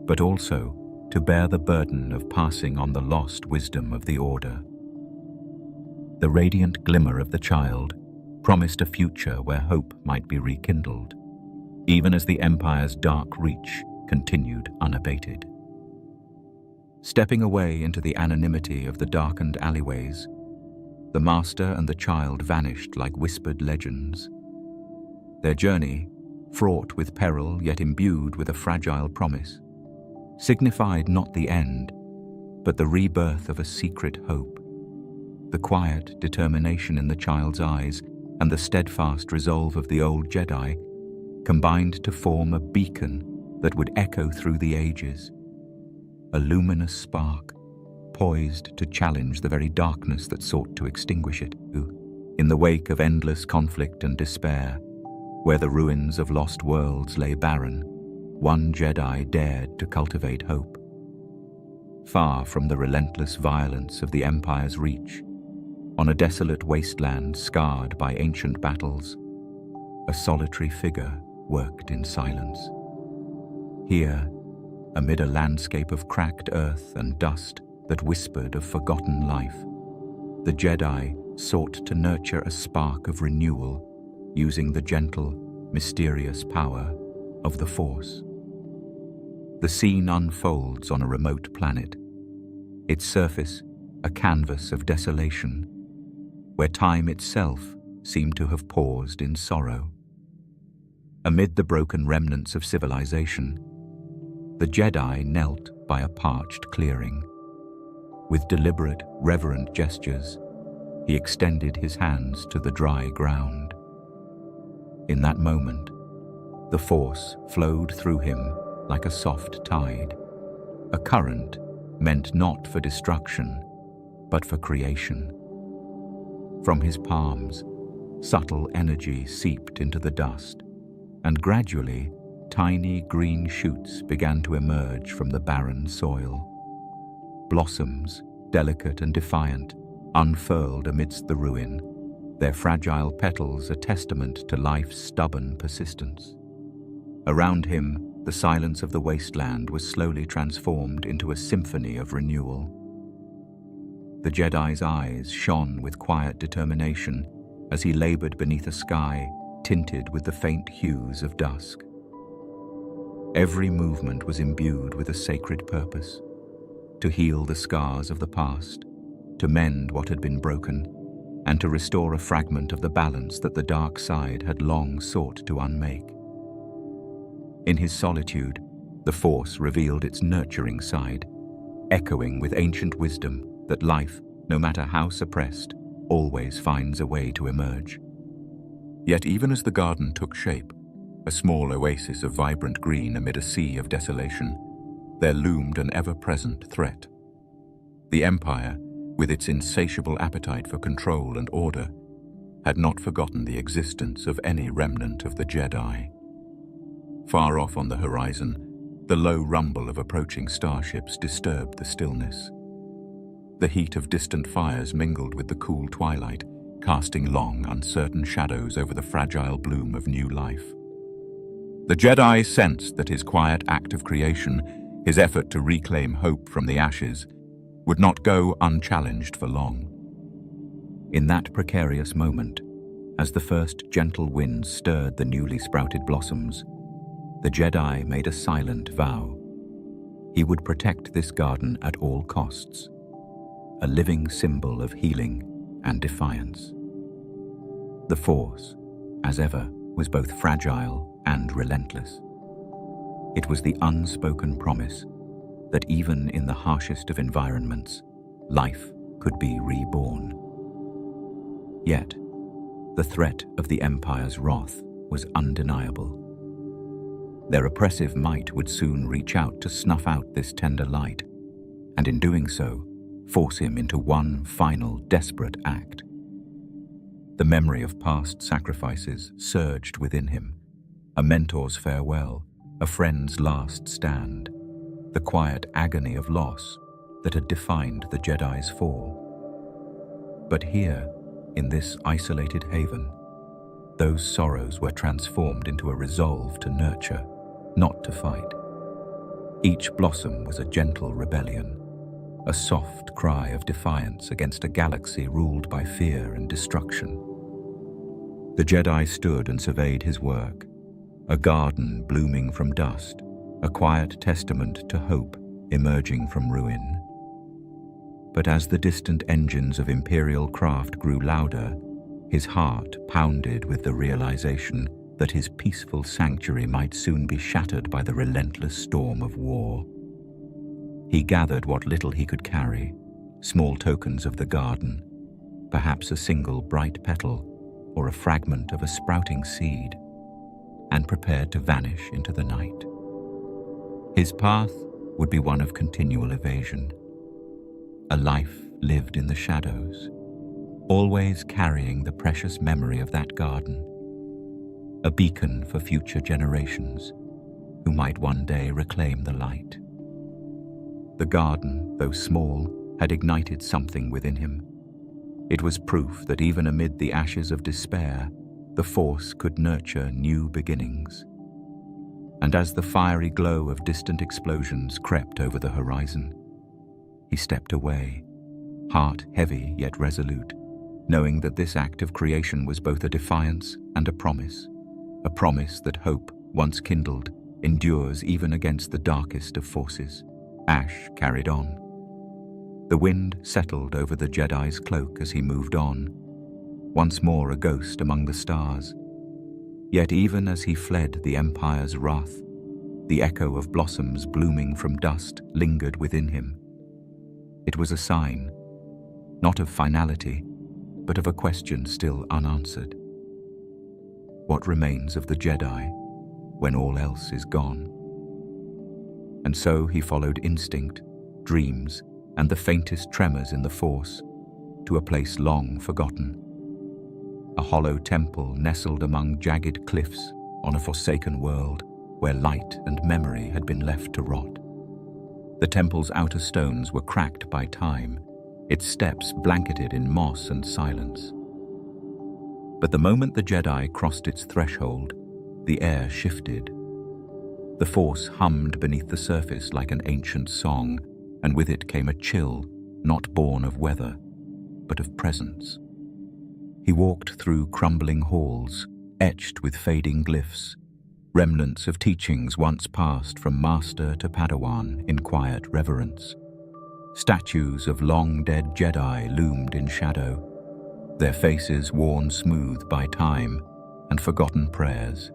but also to bear the burden of passing on the lost wisdom of the Order. The radiant glimmer of the child promised a future where hope might be rekindled, even as the Empire's dark reach continued unabated. Stepping away into the anonymity of the darkened alleyways, the Master and the child vanished like whispered legends. Their journey, fraught with peril yet imbued with a fragile promise, signified not the end, but the rebirth of a secret hope. The quiet determination in the child's eyes and the steadfast resolve of the old Jedi combined to form a beacon that would echo through the ages, a luminous spark poised to challenge the very darkness that sought to extinguish it. In the wake of endless conflict and despair, where the ruins of lost worlds lay barren, one Jedi dared to cultivate hope. Far from the relentless violence of the Empire's reach, on a desolate wasteland scarred by ancient battles, a solitary figure worked in silence. Here, amid a landscape of cracked earth and dust that whispered of forgotten life, the Jedi sought to nurture a spark of renewal using the gentle, mysterious power of the Force. The scene unfolds on a remote planet, its surface a canvas of desolation, where time itself seemed to have paused in sorrow. Amid the broken remnants of civilization, the Jedi knelt by a parched clearing. With deliberate, reverent gestures, he extended his hands to the dry ground. In that moment, the Force flowed through him like a soft tide, a current meant not for destruction, but for creation. From his palms, subtle energy seeped into the dust, and gradually, tiny green shoots began to emerge from the barren soil. Blossoms, delicate and defiant, unfurled amidst the ruin, their fragile petals a testament to life's stubborn persistence. Around him, the silence of the wasteland was slowly transformed into a symphony of renewal. The Jedi's eyes shone with quiet determination as he labored beneath a sky tinted with the faint hues of dusk. Every movement was imbued with a sacred purpose: to heal the scars of the past, to mend what had been broken, and to restore a fragment of the balance that the dark side had long sought to unmake. In his solitude, the Force revealed its nurturing side, echoing with ancient wisdom that life, no matter how suppressed, always finds a way to emerge. Yet even as the garden took shape, a small oasis of vibrant green amid a sea of desolation, there loomed an ever-present threat. The Empire, with its insatiable appetite for control and order, had not forgotten the existence of any remnant of the Jedi. Far off on the horizon, the low rumble of approaching starships disturbed the stillness. The heat of distant fires mingled with the cool twilight, casting long, uncertain shadows over the fragile bloom of new life. The Jedi sensed that his quiet act of creation, his effort to reclaim hope from the ashes, would not go unchallenged for long. In that precarious moment, as the first gentle winds stirred the newly sprouted blossoms, the Jedi made a silent vow. He would protect this garden at all costs, a living symbol of healing and defiance. The Force, as ever, was both fragile and relentless. It was the unspoken promise that even in the harshest of environments, life could be reborn. Yet, the threat of the Empire's wrath was undeniable. Their oppressive might would soon reach out to snuff out this tender light, and in doing so, force him into one final desperate act. The memory of past sacrifices surged within him, a mentor's farewell, a friend's last stand, the quiet agony of loss that had defined the Jedi's fall. But here, in this isolated haven, those sorrows were transformed into a resolve to nurture, not to fight. Each blossom was a gentle rebellion, a soft cry of defiance against a galaxy ruled by fear and destruction. The Jedi stood and surveyed his work, a garden blooming from dust, a quiet testament to hope emerging from ruin. But as the distant engines of Imperial craft grew louder, his heart pounded with the realization that his peaceful sanctuary might soon be shattered by the relentless storm of war. He gathered what little he could carry, small tokens of the garden, perhaps a single bright petal or a fragment of a sprouting seed, and prepared to vanish into the night. His path would be one of continual evasion, a life lived in the shadows, always carrying the precious memory of that garden, a beacon for future generations who might one day reclaim the light. The garden, though small, had ignited something within him. It was proof that even amid the ashes of despair, the Force could nurture new beginnings. And as the fiery glow of distant explosions crept over the horizon, he stepped away, heart heavy yet resolute, knowing that this act of creation was both a defiance and a promise that hope, once kindled, endures even against the darkest of forces. Ash carried on. The wind settled over the Jedi's cloak as he moved on, once more a ghost among the stars. Yet even as he fled the Empire's wrath, the echo of blossoms blooming from dust lingered within him. It was a sign, not of finality, but of a question still unanswered. What remains of the Jedi when all else is gone? And so he followed instinct, dreams, and the faintest tremors in the Force to a place long forgotten. A hollow temple nestled among jagged cliffs on a forsaken world where light and memory had been left to rot. The temple's outer stones were cracked by time, its steps blanketed in moss and silence. But the moment the Jedi crossed its threshold, the air shifted. The Force hummed beneath the surface like an ancient song, and with it came a chill, not born of weather, but of presence. He walked through crumbling halls, etched with fading glyphs, remnants of teachings once passed from master to Padawan in quiet reverence. Statues of long-dead Jedi loomed in shadow, their faces worn smooth by time and forgotten prayers.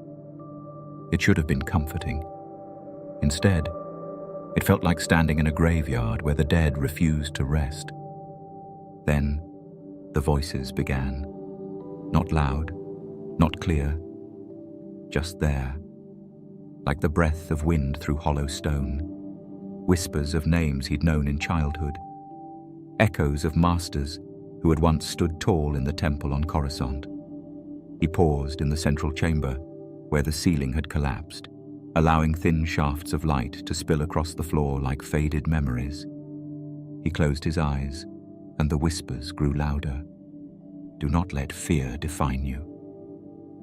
It should have been comforting. Instead, it felt like standing in a graveyard where the dead refused to rest. Then, the voices began. Not loud, not clear, just there, like the breath of wind through hollow stone, whispers of names he'd known in childhood, echoes of masters who had once stood tall in the temple on Coruscant. He paused in the central chamber, where the ceiling had collapsed, allowing thin shafts of light to spill across the floor like faded memories. He closed his eyes, and the whispers grew louder. Do not let fear define you.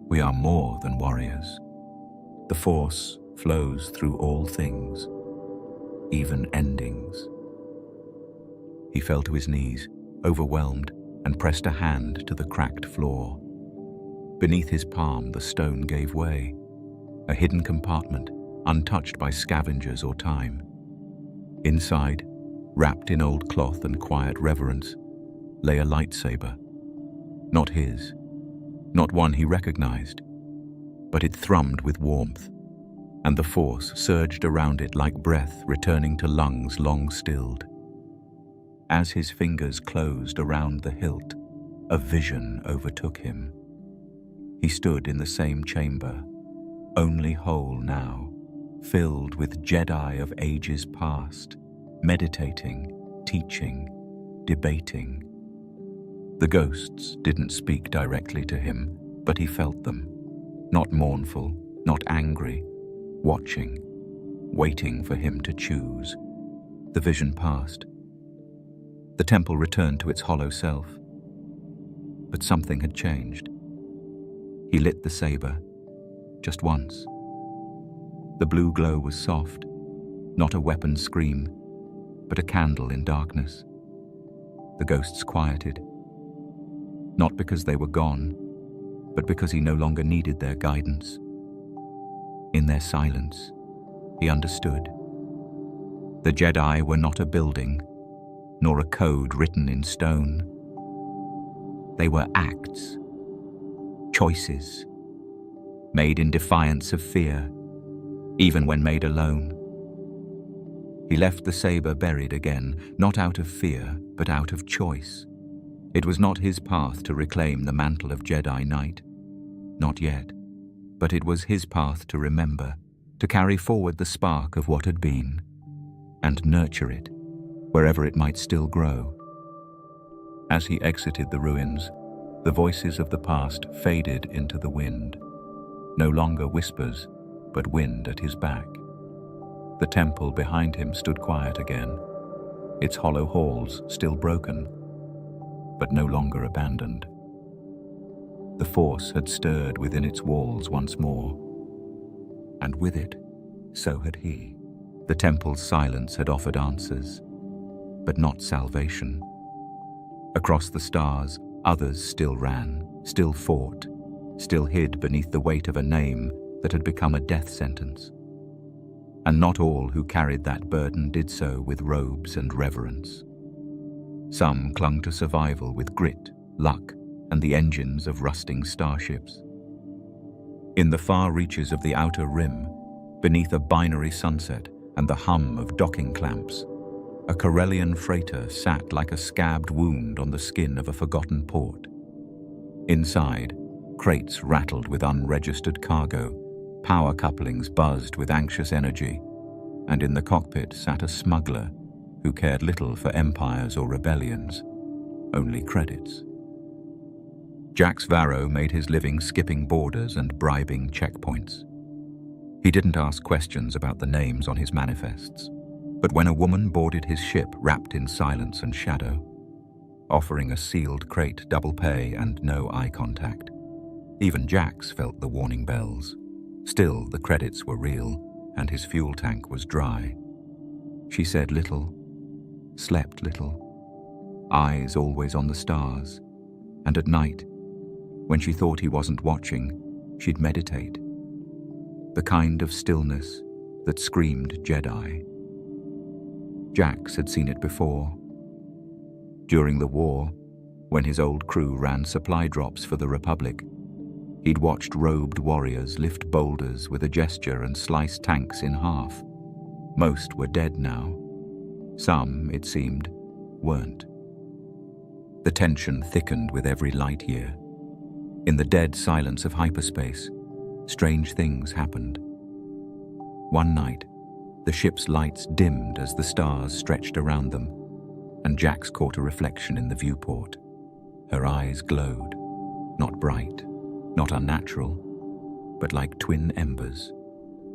We are more than warriors. The Force flows through all things, even endings. He fell to his knees, overwhelmed, and pressed a hand to the cracked floor. Beneath his palm, the stone gave way, a hidden compartment, untouched by scavengers or time. Inside, wrapped in old cloth and quiet reverence, lay a lightsaber, Not his, not one he recognized, but it thrummed with warmth, and the force surged around it like breath returning to lungs long stilled. As his fingers closed around the hilt, a vision overtook him. He stood in the same chamber, only whole now, filled with Jedi of ages past, meditating, teaching, debating. The ghosts didn't speak directly to him, but he felt them, not mournful, not angry, watching, waiting for him to choose. The vision passed. The temple returned to its hollow self. But something had changed. He lit the saber, just once. The blue glow was soft, not a weapon scream, but a candle in darkness. The ghosts quieted, not because they were gone, but because he no longer needed their guidance. In their silence, he understood. The Jedi were not a building, nor a code written in stone. They were acts, choices, made in defiance of fear, even when made alone. He left the saber buried again, not out of fear, but out of choice. It was not his path to reclaim the mantle of Jedi Knight. Not yet. But it was his path to remember, to carry forward the spark of what had been, and nurture it, wherever it might still grow. As he exited the ruins, the voices of the past faded into the wind. No longer whispers, but wind at his back. The temple behind him stood quiet again, its hollow halls still broken, but no longer abandoned. The force had stirred within its walls once more, and with it, so had he. The temple's silence had offered answers, but not salvation. Across the stars, others still ran, still fought, still hid beneath the weight of a name that had become a death sentence. And not all who carried that burden did so with robes and reverence. Some clung to survival with grit, luck, and the engines of rusting starships. In the far reaches of the outer rim, beneath a binary sunset and the hum of docking clamps, a Corellian freighter sat like a scabbed wound on the skin of a forgotten port. Inside, crates rattled with unregistered cargo, power couplings buzzed with anxious energy, and in the cockpit sat a smuggler who cared little for empires or rebellions, only credits. Jax Varro made his living skipping borders and bribing checkpoints. He didn't ask questions about the names on his manifests, but when a woman boarded his ship wrapped in silence and shadow, offering a sealed crate double pay and no eye contact, even Jax felt the warning bells. Still, the credits were real, and his fuel tank was dry. She said little, slept little, eyes always on the stars, and at night, when she thought he wasn't watching, she'd meditate. The kind of stillness that screamed Jedi. Jax had seen it before. During the war, when his old crew ran supply drops for the Republic, he'd watched robed warriors lift boulders with a gesture and slice tanks in half. Most were dead now. Some, it seemed, weren't. The tension thickened with every light year. In the dead silence of hyperspace, strange things happened. One night, the ship's lights dimmed as the stars stretched around them, and Jax caught a reflection in the viewport. Her eyes glowed, not bright, not unnatural, but like twin embers,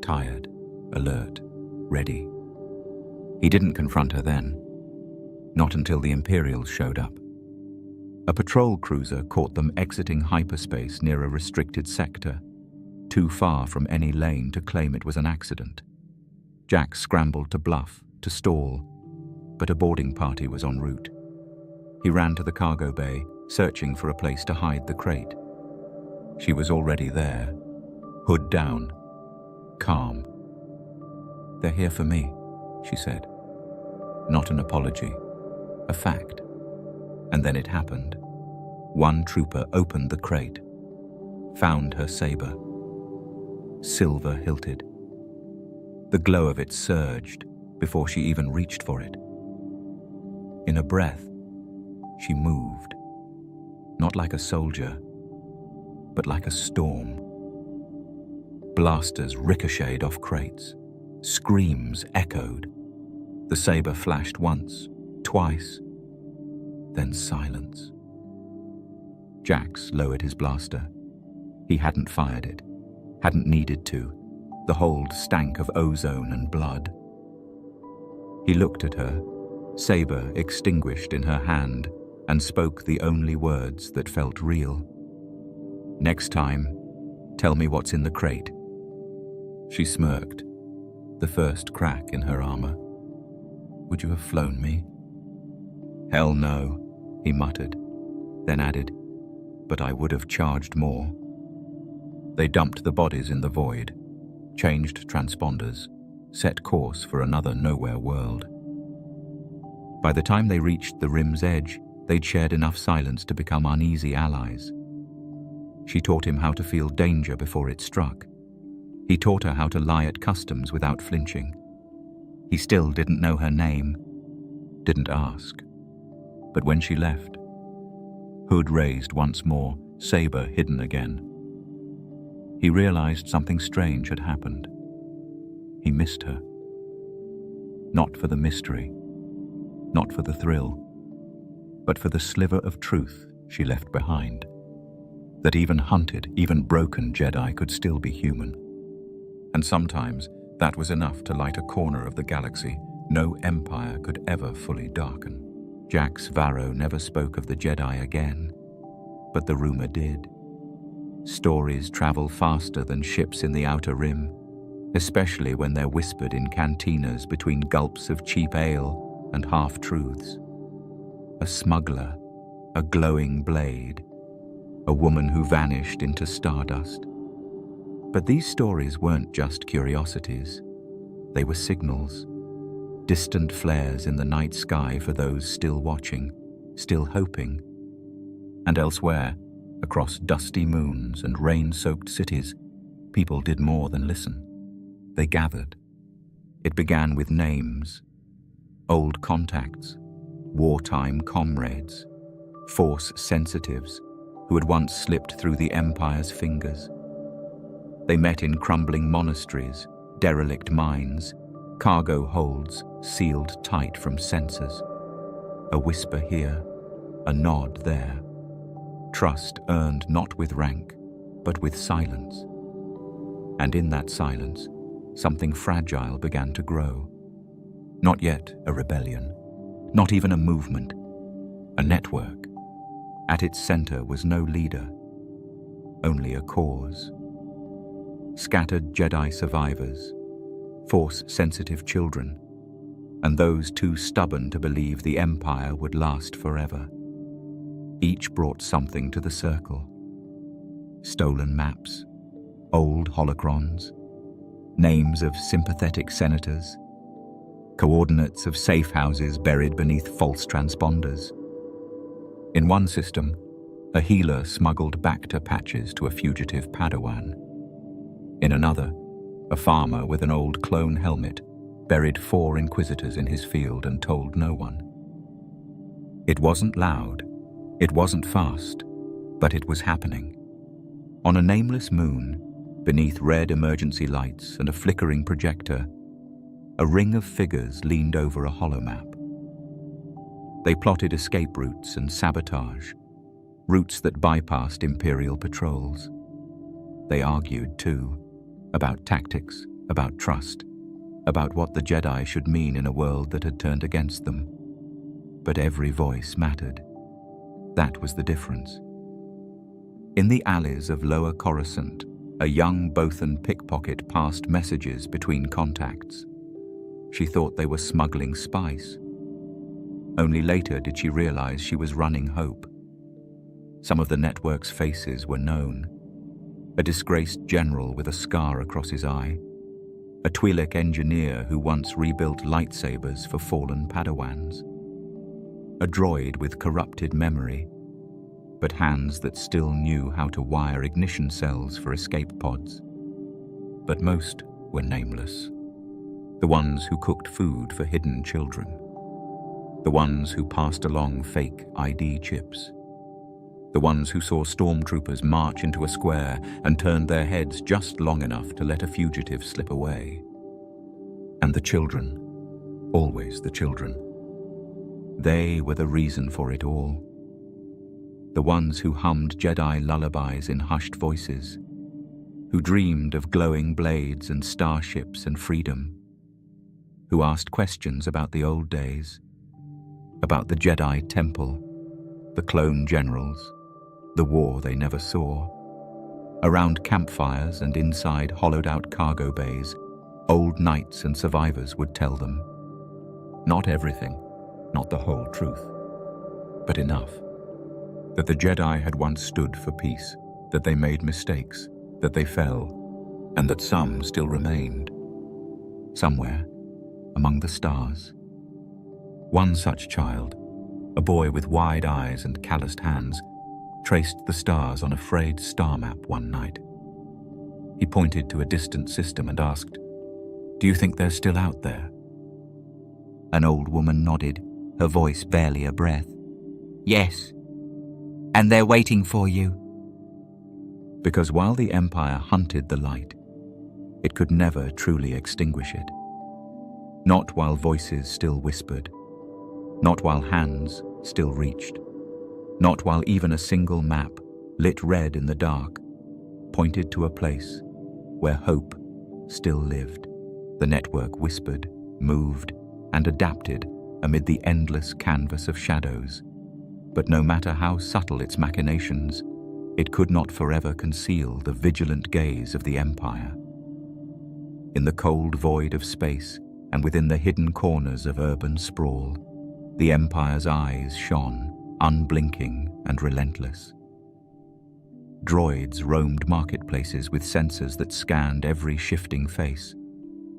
tired, alert, ready. He didn't confront her then, not until the Imperials showed up. A patrol cruiser caught them exiting hyperspace near a restricted sector, too far from any lane to claim it was an accident. Jax scrambled to bluff, to stall, but a boarding party was en route. He ran to the cargo bay, searching for a place to hide the crate. She was already there, hood down, calm. "They're here for me," she said. Not an apology, a fact. And then it happened. One trooper opened the crate, found her saber, silver-hilted. The glow of it surged before she even reached for it. In a breath, she moved, not like a soldier, but like a storm. Blasters ricocheted off crates. Screams echoed. The saber flashed once, twice, then silence. Jax lowered his blaster. He hadn't fired it, hadn't needed to. The hold stank of ozone and blood. He looked at her, saber extinguished in her hand, and spoke the only words that felt real. "Next time, tell me what's in the crate." She smirked, the first crack in her armor. "Would you have flown me?" "Hell no," he muttered, then added, "but I would have charged more." They dumped the bodies in the void, changed transponders, set course for another nowhere world. By the time they reached the rim's edge, they'd shared enough silence to become uneasy allies. She taught him how to feel danger before it struck. He taught her how to lie at customs without flinching. He still didn't know her name, didn't ask. But when she left, hood raised once more, saber hidden again, he realized something strange had happened. He missed her. Not for the mystery, not for the thrill, but for the sliver of truth she left behind. That even hunted, even broken Jedi could still be human. And sometimes that was enough to light a corner of the galaxy no empire could ever fully darken. Jax Varro never spoke of the Jedi again, but the rumor did. Stories travel faster than ships in the Outer Rim, especially when they're whispered in cantinas between gulps of cheap ale and half-truths. A smuggler, a glowing blade, a woman who vanished into stardust. But these stories weren't just curiosities. They were signals, distant flares in the night sky for those still watching, still hoping. And elsewhere, across dusty moons and rain-soaked cities, people did more than listen. They gathered. It began with names, old contacts, wartime comrades, Force sensitives who had once slipped through the Empire's fingers. They met in crumbling monasteries, derelict mines, cargo holds sealed tight from sensors. A whisper here, a nod there. Trust earned not with rank, but with silence. And in that silence, something fragile began to grow. Not yet a rebellion, not even a movement, a network. At its center was no leader, only a cause. Scattered Jedi survivors, Force-sensitive children, and those too stubborn to believe the Empire would last forever. Each brought something to the circle. Stolen maps, old holocrons, names of sympathetic senators, coordinates of safe houses buried beneath false transponders. In one system, a healer smuggled Bacta patches to a fugitive Padawan. In another, a farmer with an old clone helmet buried 4 Inquisitors in his field and told no one. It wasn't loud, it wasn't fast, but it was happening. On a nameless moon, beneath red emergency lights and a flickering projector, a ring of figures leaned over a holomap. They plotted escape routes and sabotage, routes that bypassed Imperial patrols. They argued, too, about tactics, about trust, about what the Jedi should mean in a world that had turned against them. But every voice mattered. That was the difference. In the alleys of Lower Coruscant, a young Bothan pickpocket passed messages between contacts. She thought they were smuggling spice. Only later did she realize she was running hope. Some of the network's faces were known. A disgraced general with a scar across his eye, a Twi'lek engineer who once rebuilt lightsabers for fallen Padawans, a droid with corrupted memory, but hands that still knew how to wire ignition cells for escape pods. But most were nameless. The ones who cooked food for hidden children. The ones who passed along fake ID chips. The ones who saw stormtroopers march into a square and turned their heads just long enough to let a fugitive slip away. And the children, always the children. They were the reason for it all. The ones who hummed Jedi lullabies in hushed voices, who dreamed of glowing blades and starships and freedom, who asked questions about the old days, about the Jedi Temple, the clone generals, the war they never saw. Around campfires and inside hollowed-out cargo bays, old knights and survivors would tell them. Not everything, not the whole truth, but enough. That the Jedi had once stood for peace, that they made mistakes, that they fell, and that some still remained. Somewhere, among the stars. One such child, a boy with wide eyes and calloused hands, traced the stars on a frayed star map one night. He pointed to a distant system and asked, "Do you think they're still out there?" An old woman nodded, her voice barely a breath. "Yes, and they're waiting for you." Because while the Empire hunted the light, it could never truly extinguish it. Not while voices still whispered, not while hands still reached, not while even a single map, lit red in the dark, pointed to a place where hope still lived. The network whispered, moved, and adapted amid the endless canvas of shadows. But no matter how subtle its machinations, it could not forever conceal the vigilant gaze of the Empire. In the cold void of space and within the hidden corners of urban sprawl, the Empire's eyes shone, unblinking and relentless. Droids roamed marketplaces with sensors that scanned every shifting face.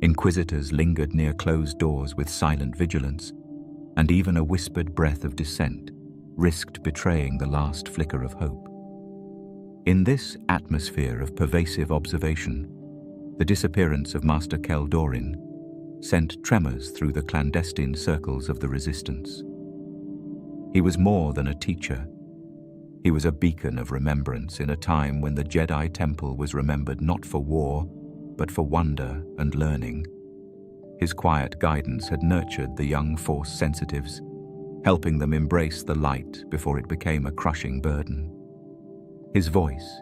Inquisitors lingered near closed doors with silent vigilance, and even a whispered breath of dissent risked betraying the last flicker of hope. In this atmosphere of pervasive observation, the disappearance of Master Kel Dorin sent tremors through the clandestine circles of the Resistance. He was more than a teacher. He was a beacon of remembrance in a time when the Jedi Temple was remembered not for war, but for wonder and learning. His quiet guidance had nurtured the young Force sensitives, helping them embrace the light before it became a crushing burden. His voice,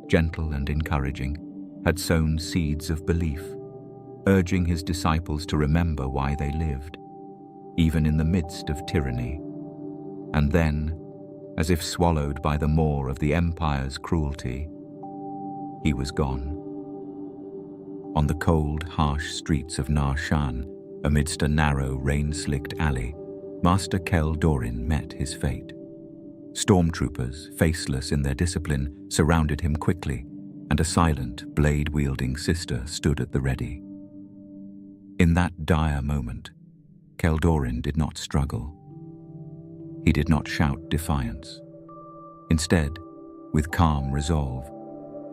gentle and encouraging, had sown seeds of belief, urging his disciples to remember why they lived, even in the midst of tyranny. And then, as if swallowed by the maw of the Empire's cruelty, he was gone. On the cold, harsh streets of Nar Shan, amidst a narrow, rain-slicked alley, Master Kel Dorin met his fate. Stormtroopers, faceless in their discipline, surrounded him quickly, and a silent, blade-wielding sister stood at the ready. In that dire moment, Kel Dorin did not struggle. He did not shout defiance. Instead, with calm resolve,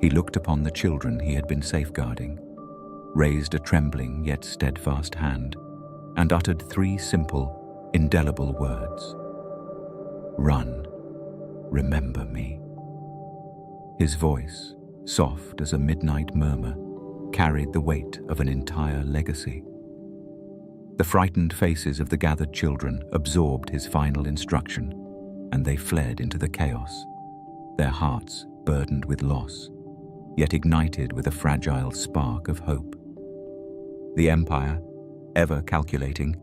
he looked upon the children he had been safeguarding, raised a trembling yet steadfast hand, and uttered 3 simple, indelible words. "Run, remember me." His voice, soft as a midnight murmur, carried the weight of an entire legacy. The frightened faces of the gathered children absorbed his final instruction, and they fled into the chaos, their hearts burdened with loss, yet ignited with a fragile spark of hope. The Empire, ever calculating,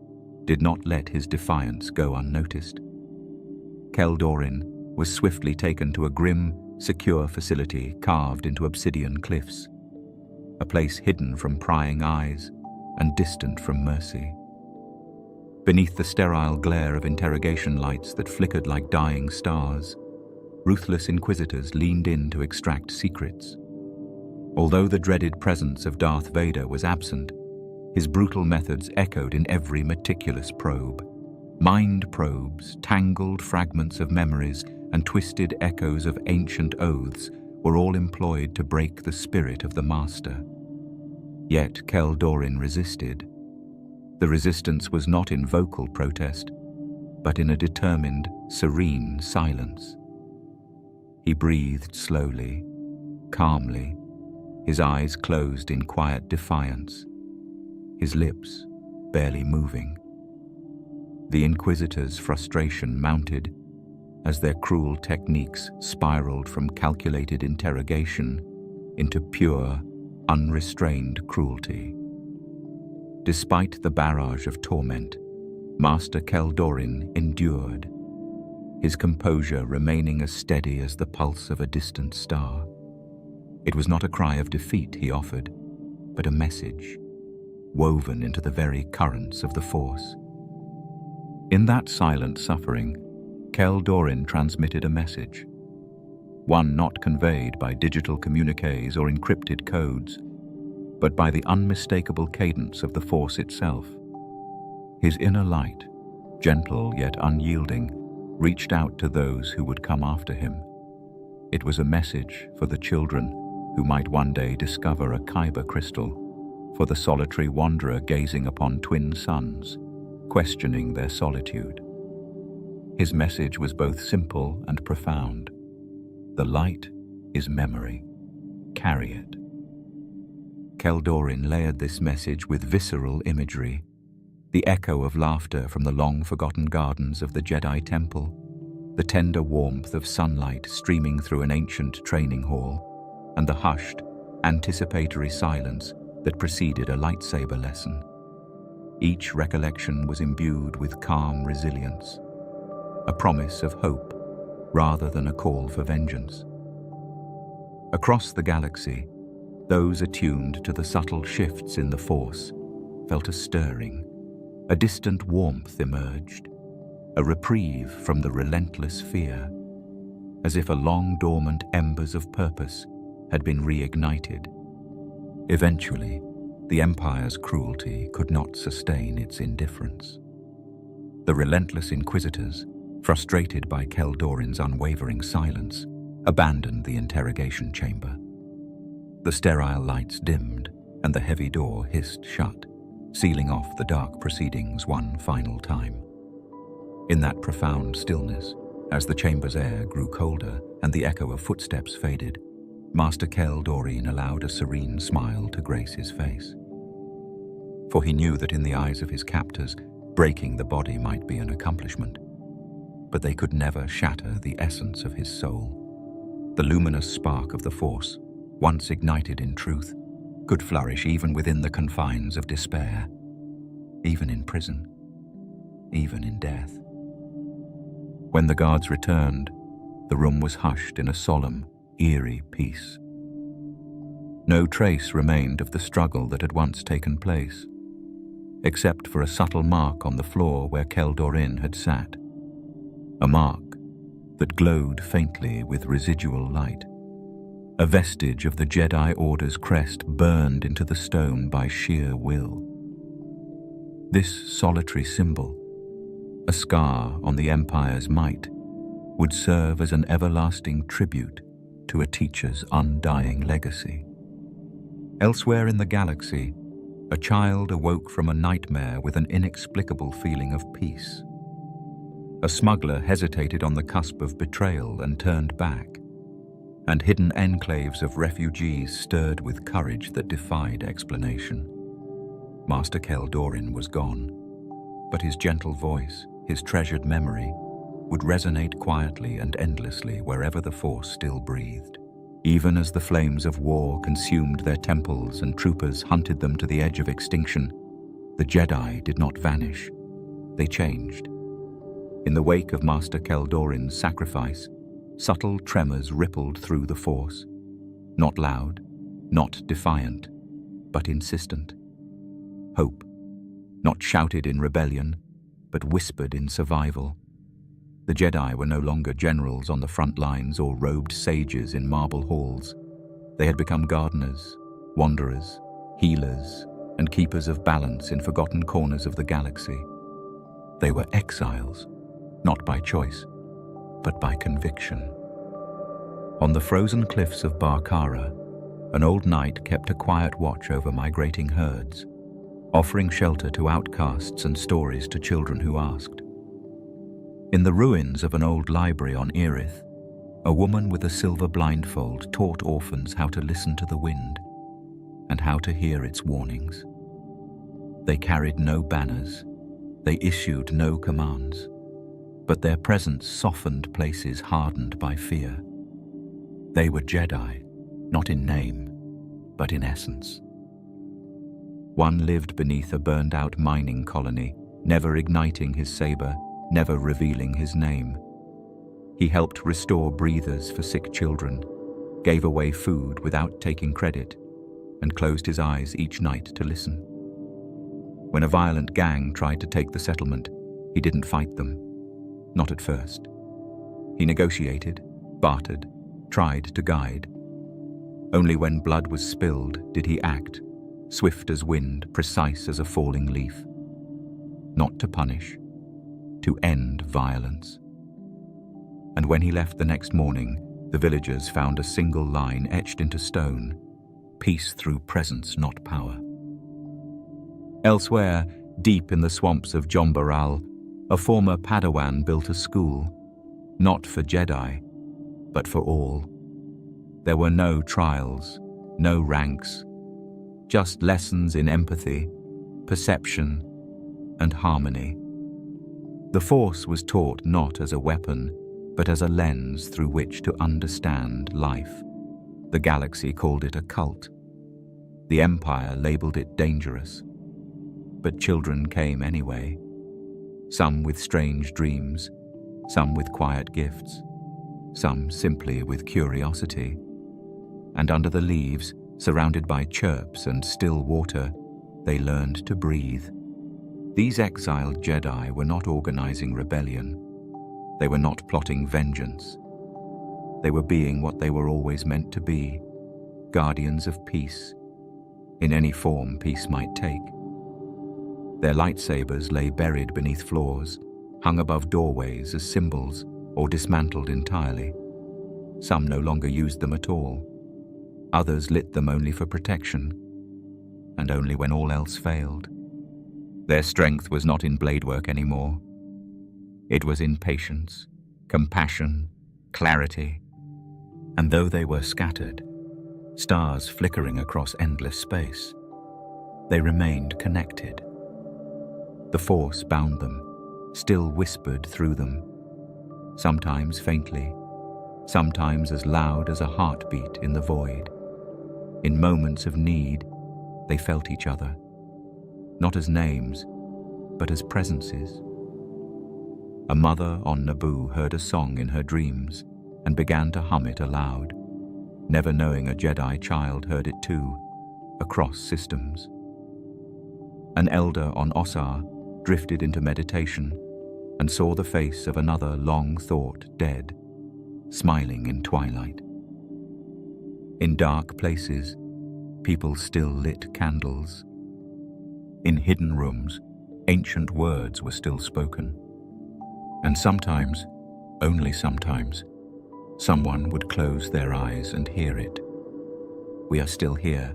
did not let his defiance go unnoticed. Kel Dorin was swiftly taken to a grim, secure facility carved into obsidian cliffs, a place hidden from prying eyes and distant from mercy. Beneath the sterile glare of interrogation lights that flickered like dying stars, ruthless inquisitors leaned in to extract secrets. Although the dreaded presence of Darth Vader was absent, his brutal methods echoed in every meticulous probe. Mind probes, tangled fragments of memories, and twisted echoes of ancient oaths were all employed to break the spirit of the Master. Yet Kel Dorin resisted. The resistance was not in vocal protest, but in a determined, serene silence. He breathed slowly, calmly, his eyes closed in quiet defiance, his lips barely moving. The Inquisitors' frustration mounted as their cruel techniques spiraled from calculated interrogation into pure, unrestrained cruelty. Despite the barrage of torment, Master Kel Dorin endured, his composure remaining as steady as the pulse of a distant star. It was not a cry of defeat he offered, but a message, woven into the very currents of the Force. In that silent suffering, Kel Dorin transmitted a message, one not conveyed by digital communiques or encrypted codes, but by the unmistakable cadence of the Force itself. His inner light, gentle yet unyielding, reached out to those who would come after him. It was a message for the children who might one day discover a Kyber crystal, for the solitary wanderer gazing upon twin suns, questioning their solitude. His message was both simple and profound. The light is memory. Carry it. Kel Dorin layered this message with visceral imagery, the echo of laughter from the long-forgotten gardens of the Jedi Temple, the tender warmth of sunlight streaming through an ancient training hall, and the hushed, anticipatory silence that preceded a lightsaber lesson. Each recollection was imbued with calm resilience, a promise of hope rather than a call for vengeance. Across the galaxy, those attuned to the subtle shifts in the Force felt a stirring. A distant warmth emerged, a reprieve from the relentless fear, as if a long-dormant embers of purpose had been reignited. Eventually, the Empire's cruelty could not sustain its indifference. The relentless Inquisitors, frustrated by Kel Dorin's unwavering silence, abandoned the interrogation chamber. The sterile lights dimmed, and the heavy door hissed shut, sealing off the dark proceedings one final time. In that profound stillness, as the chamber's air grew colder and the echo of footsteps faded, Master Kel Dorin allowed a serene smile to grace his face. For he knew that in the eyes of his captors, breaking the body might be an accomplishment, but they could never shatter the essence of his soul. The luminous spark of the Force, once ignited in truth, could flourish even within the confines of despair, even in prison, even in death. When the guards returned, the room was hushed in a solemn, eerie peace. No trace remained of the struggle that had once taken place, except for a subtle mark on the floor where Kel Dorin had sat, a mark that glowed faintly with residual light. A vestige of the Jedi Order's crest burned into the stone by sheer will. This solitary symbol, a scar on the Empire's might, would serve as an everlasting tribute to a teacher's undying legacy. Elsewhere in the galaxy, a child awoke from a nightmare with an inexplicable feeling of peace. A smuggler hesitated on the cusp of betrayal and turned back, and hidden enclaves of refugees stirred with courage that defied explanation. Master Kel Dorin was gone, but his gentle voice, his treasured memory, would resonate quietly and endlessly wherever the Force still breathed. Even as the flames of war consumed their temples and troopers hunted them to the edge of extinction, the Jedi did not vanish. They changed. In the wake of Master Kel Dorin's sacrifice, subtle tremors rippled through the Force, not loud, not defiant, but insistent. Hope, not shouted in rebellion, but whispered in survival. The Jedi were no longer generals on the front lines or robed sages in marble halls. They had become gardeners, wanderers, healers, and keepers of balance in forgotten corners of the galaxy. They were exiles, not by choice, but by conviction. On the frozen cliffs of Barkara, an old knight kept a quiet watch over migrating herds, offering shelter to outcasts and stories to children who asked. In the ruins of an old library on Erith, a woman with a silver blindfold taught orphans how to listen to the wind and how to hear its warnings. They carried no banners, they issued no commands, but their presence softened places hardened by fear. They were Jedi, not in name, but in essence. One lived beneath a burned-out mining colony, never igniting his saber, never revealing his name. He helped restore breathers for sick children, gave away food without taking credit, and closed his eyes each night to listen. When a violent gang tried to take the settlement, he didn't fight them. Not at first. He negotiated, bartered, tried to guide. Only when blood was spilled did he act, swift as wind, precise as a falling leaf. Not to punish, to end violence. And when he left the next morning, the villagers found a single line etched into stone: peace through presence, not power. Elsewhere, deep in the swamps of Jombaral, a former Padawan built a school, not for Jedi, but for all. There were no trials, no ranks, just lessons in empathy, perception, and harmony. The Force was taught not as a weapon, but as a lens through which to understand life. The galaxy called it a cult. The Empire labeled it dangerous. But children came anyway, some with strange dreams, some with quiet gifts, some simply with curiosity. And under the leaves, surrounded by chirps and still water, they learned to breathe. These exiled Jedi were not organizing rebellion. They were not plotting vengeance. They were being what they were always meant to be, guardians of peace, in any form peace might take. Their lightsabers lay buried beneath floors, hung above doorways as symbols, or dismantled entirely. Some no longer used them at all. Others lit them only for protection, and only when all else failed. Their strength was not in blade work anymore. It was in patience, compassion, clarity. And though they were scattered, stars flickering across endless space, they remained connected. The Force bound them, still whispered through them, sometimes faintly, sometimes as loud as a heartbeat in the void. In moments of need, they felt each other, not as names, but as presences. A mother on Naboo heard a song in her dreams and began to hum it aloud, never knowing a Jedi child heard it too, across systems. An elder on Osar drifted into meditation and saw the face of another long thought dead, smiling in twilight. In dark places, people still lit candles. In hidden rooms, ancient words were still spoken. And sometimes, only sometimes, someone would close their eyes and hear it. We are still here.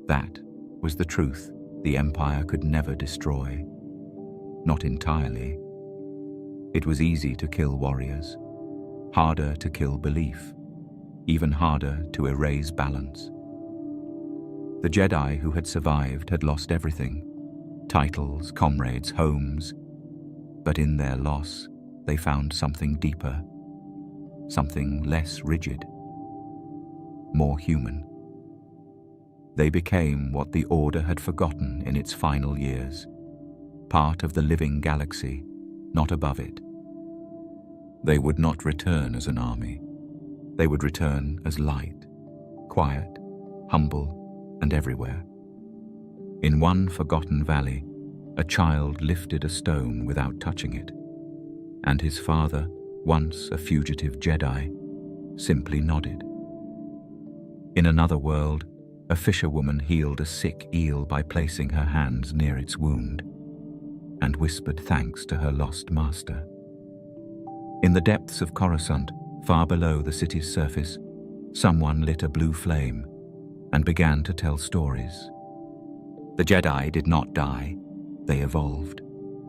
That was the truth the Empire could never destroy. Not entirely. It was easy to kill warriors, harder to kill belief, even harder to erase balance. The Jedi who had survived had lost everything: titles, comrades, homes. But in their loss, they found something deeper, something less rigid, more human. They became what the Order had forgotten in its final years, part of the living galaxy, not above it. They would not return as an army. They would return as light, quiet, humble, and everywhere. In one forgotten valley, a child lifted a stone without touching it, and his father, once a fugitive Jedi, simply nodded. In another world, a fisherwoman healed a sick eel by placing her hands near its wound, and whispered thanks to her lost master. In the depths of Coruscant, far below the city's surface, someone lit a blue flame and began to tell stories. The Jedi did not die, they evolved.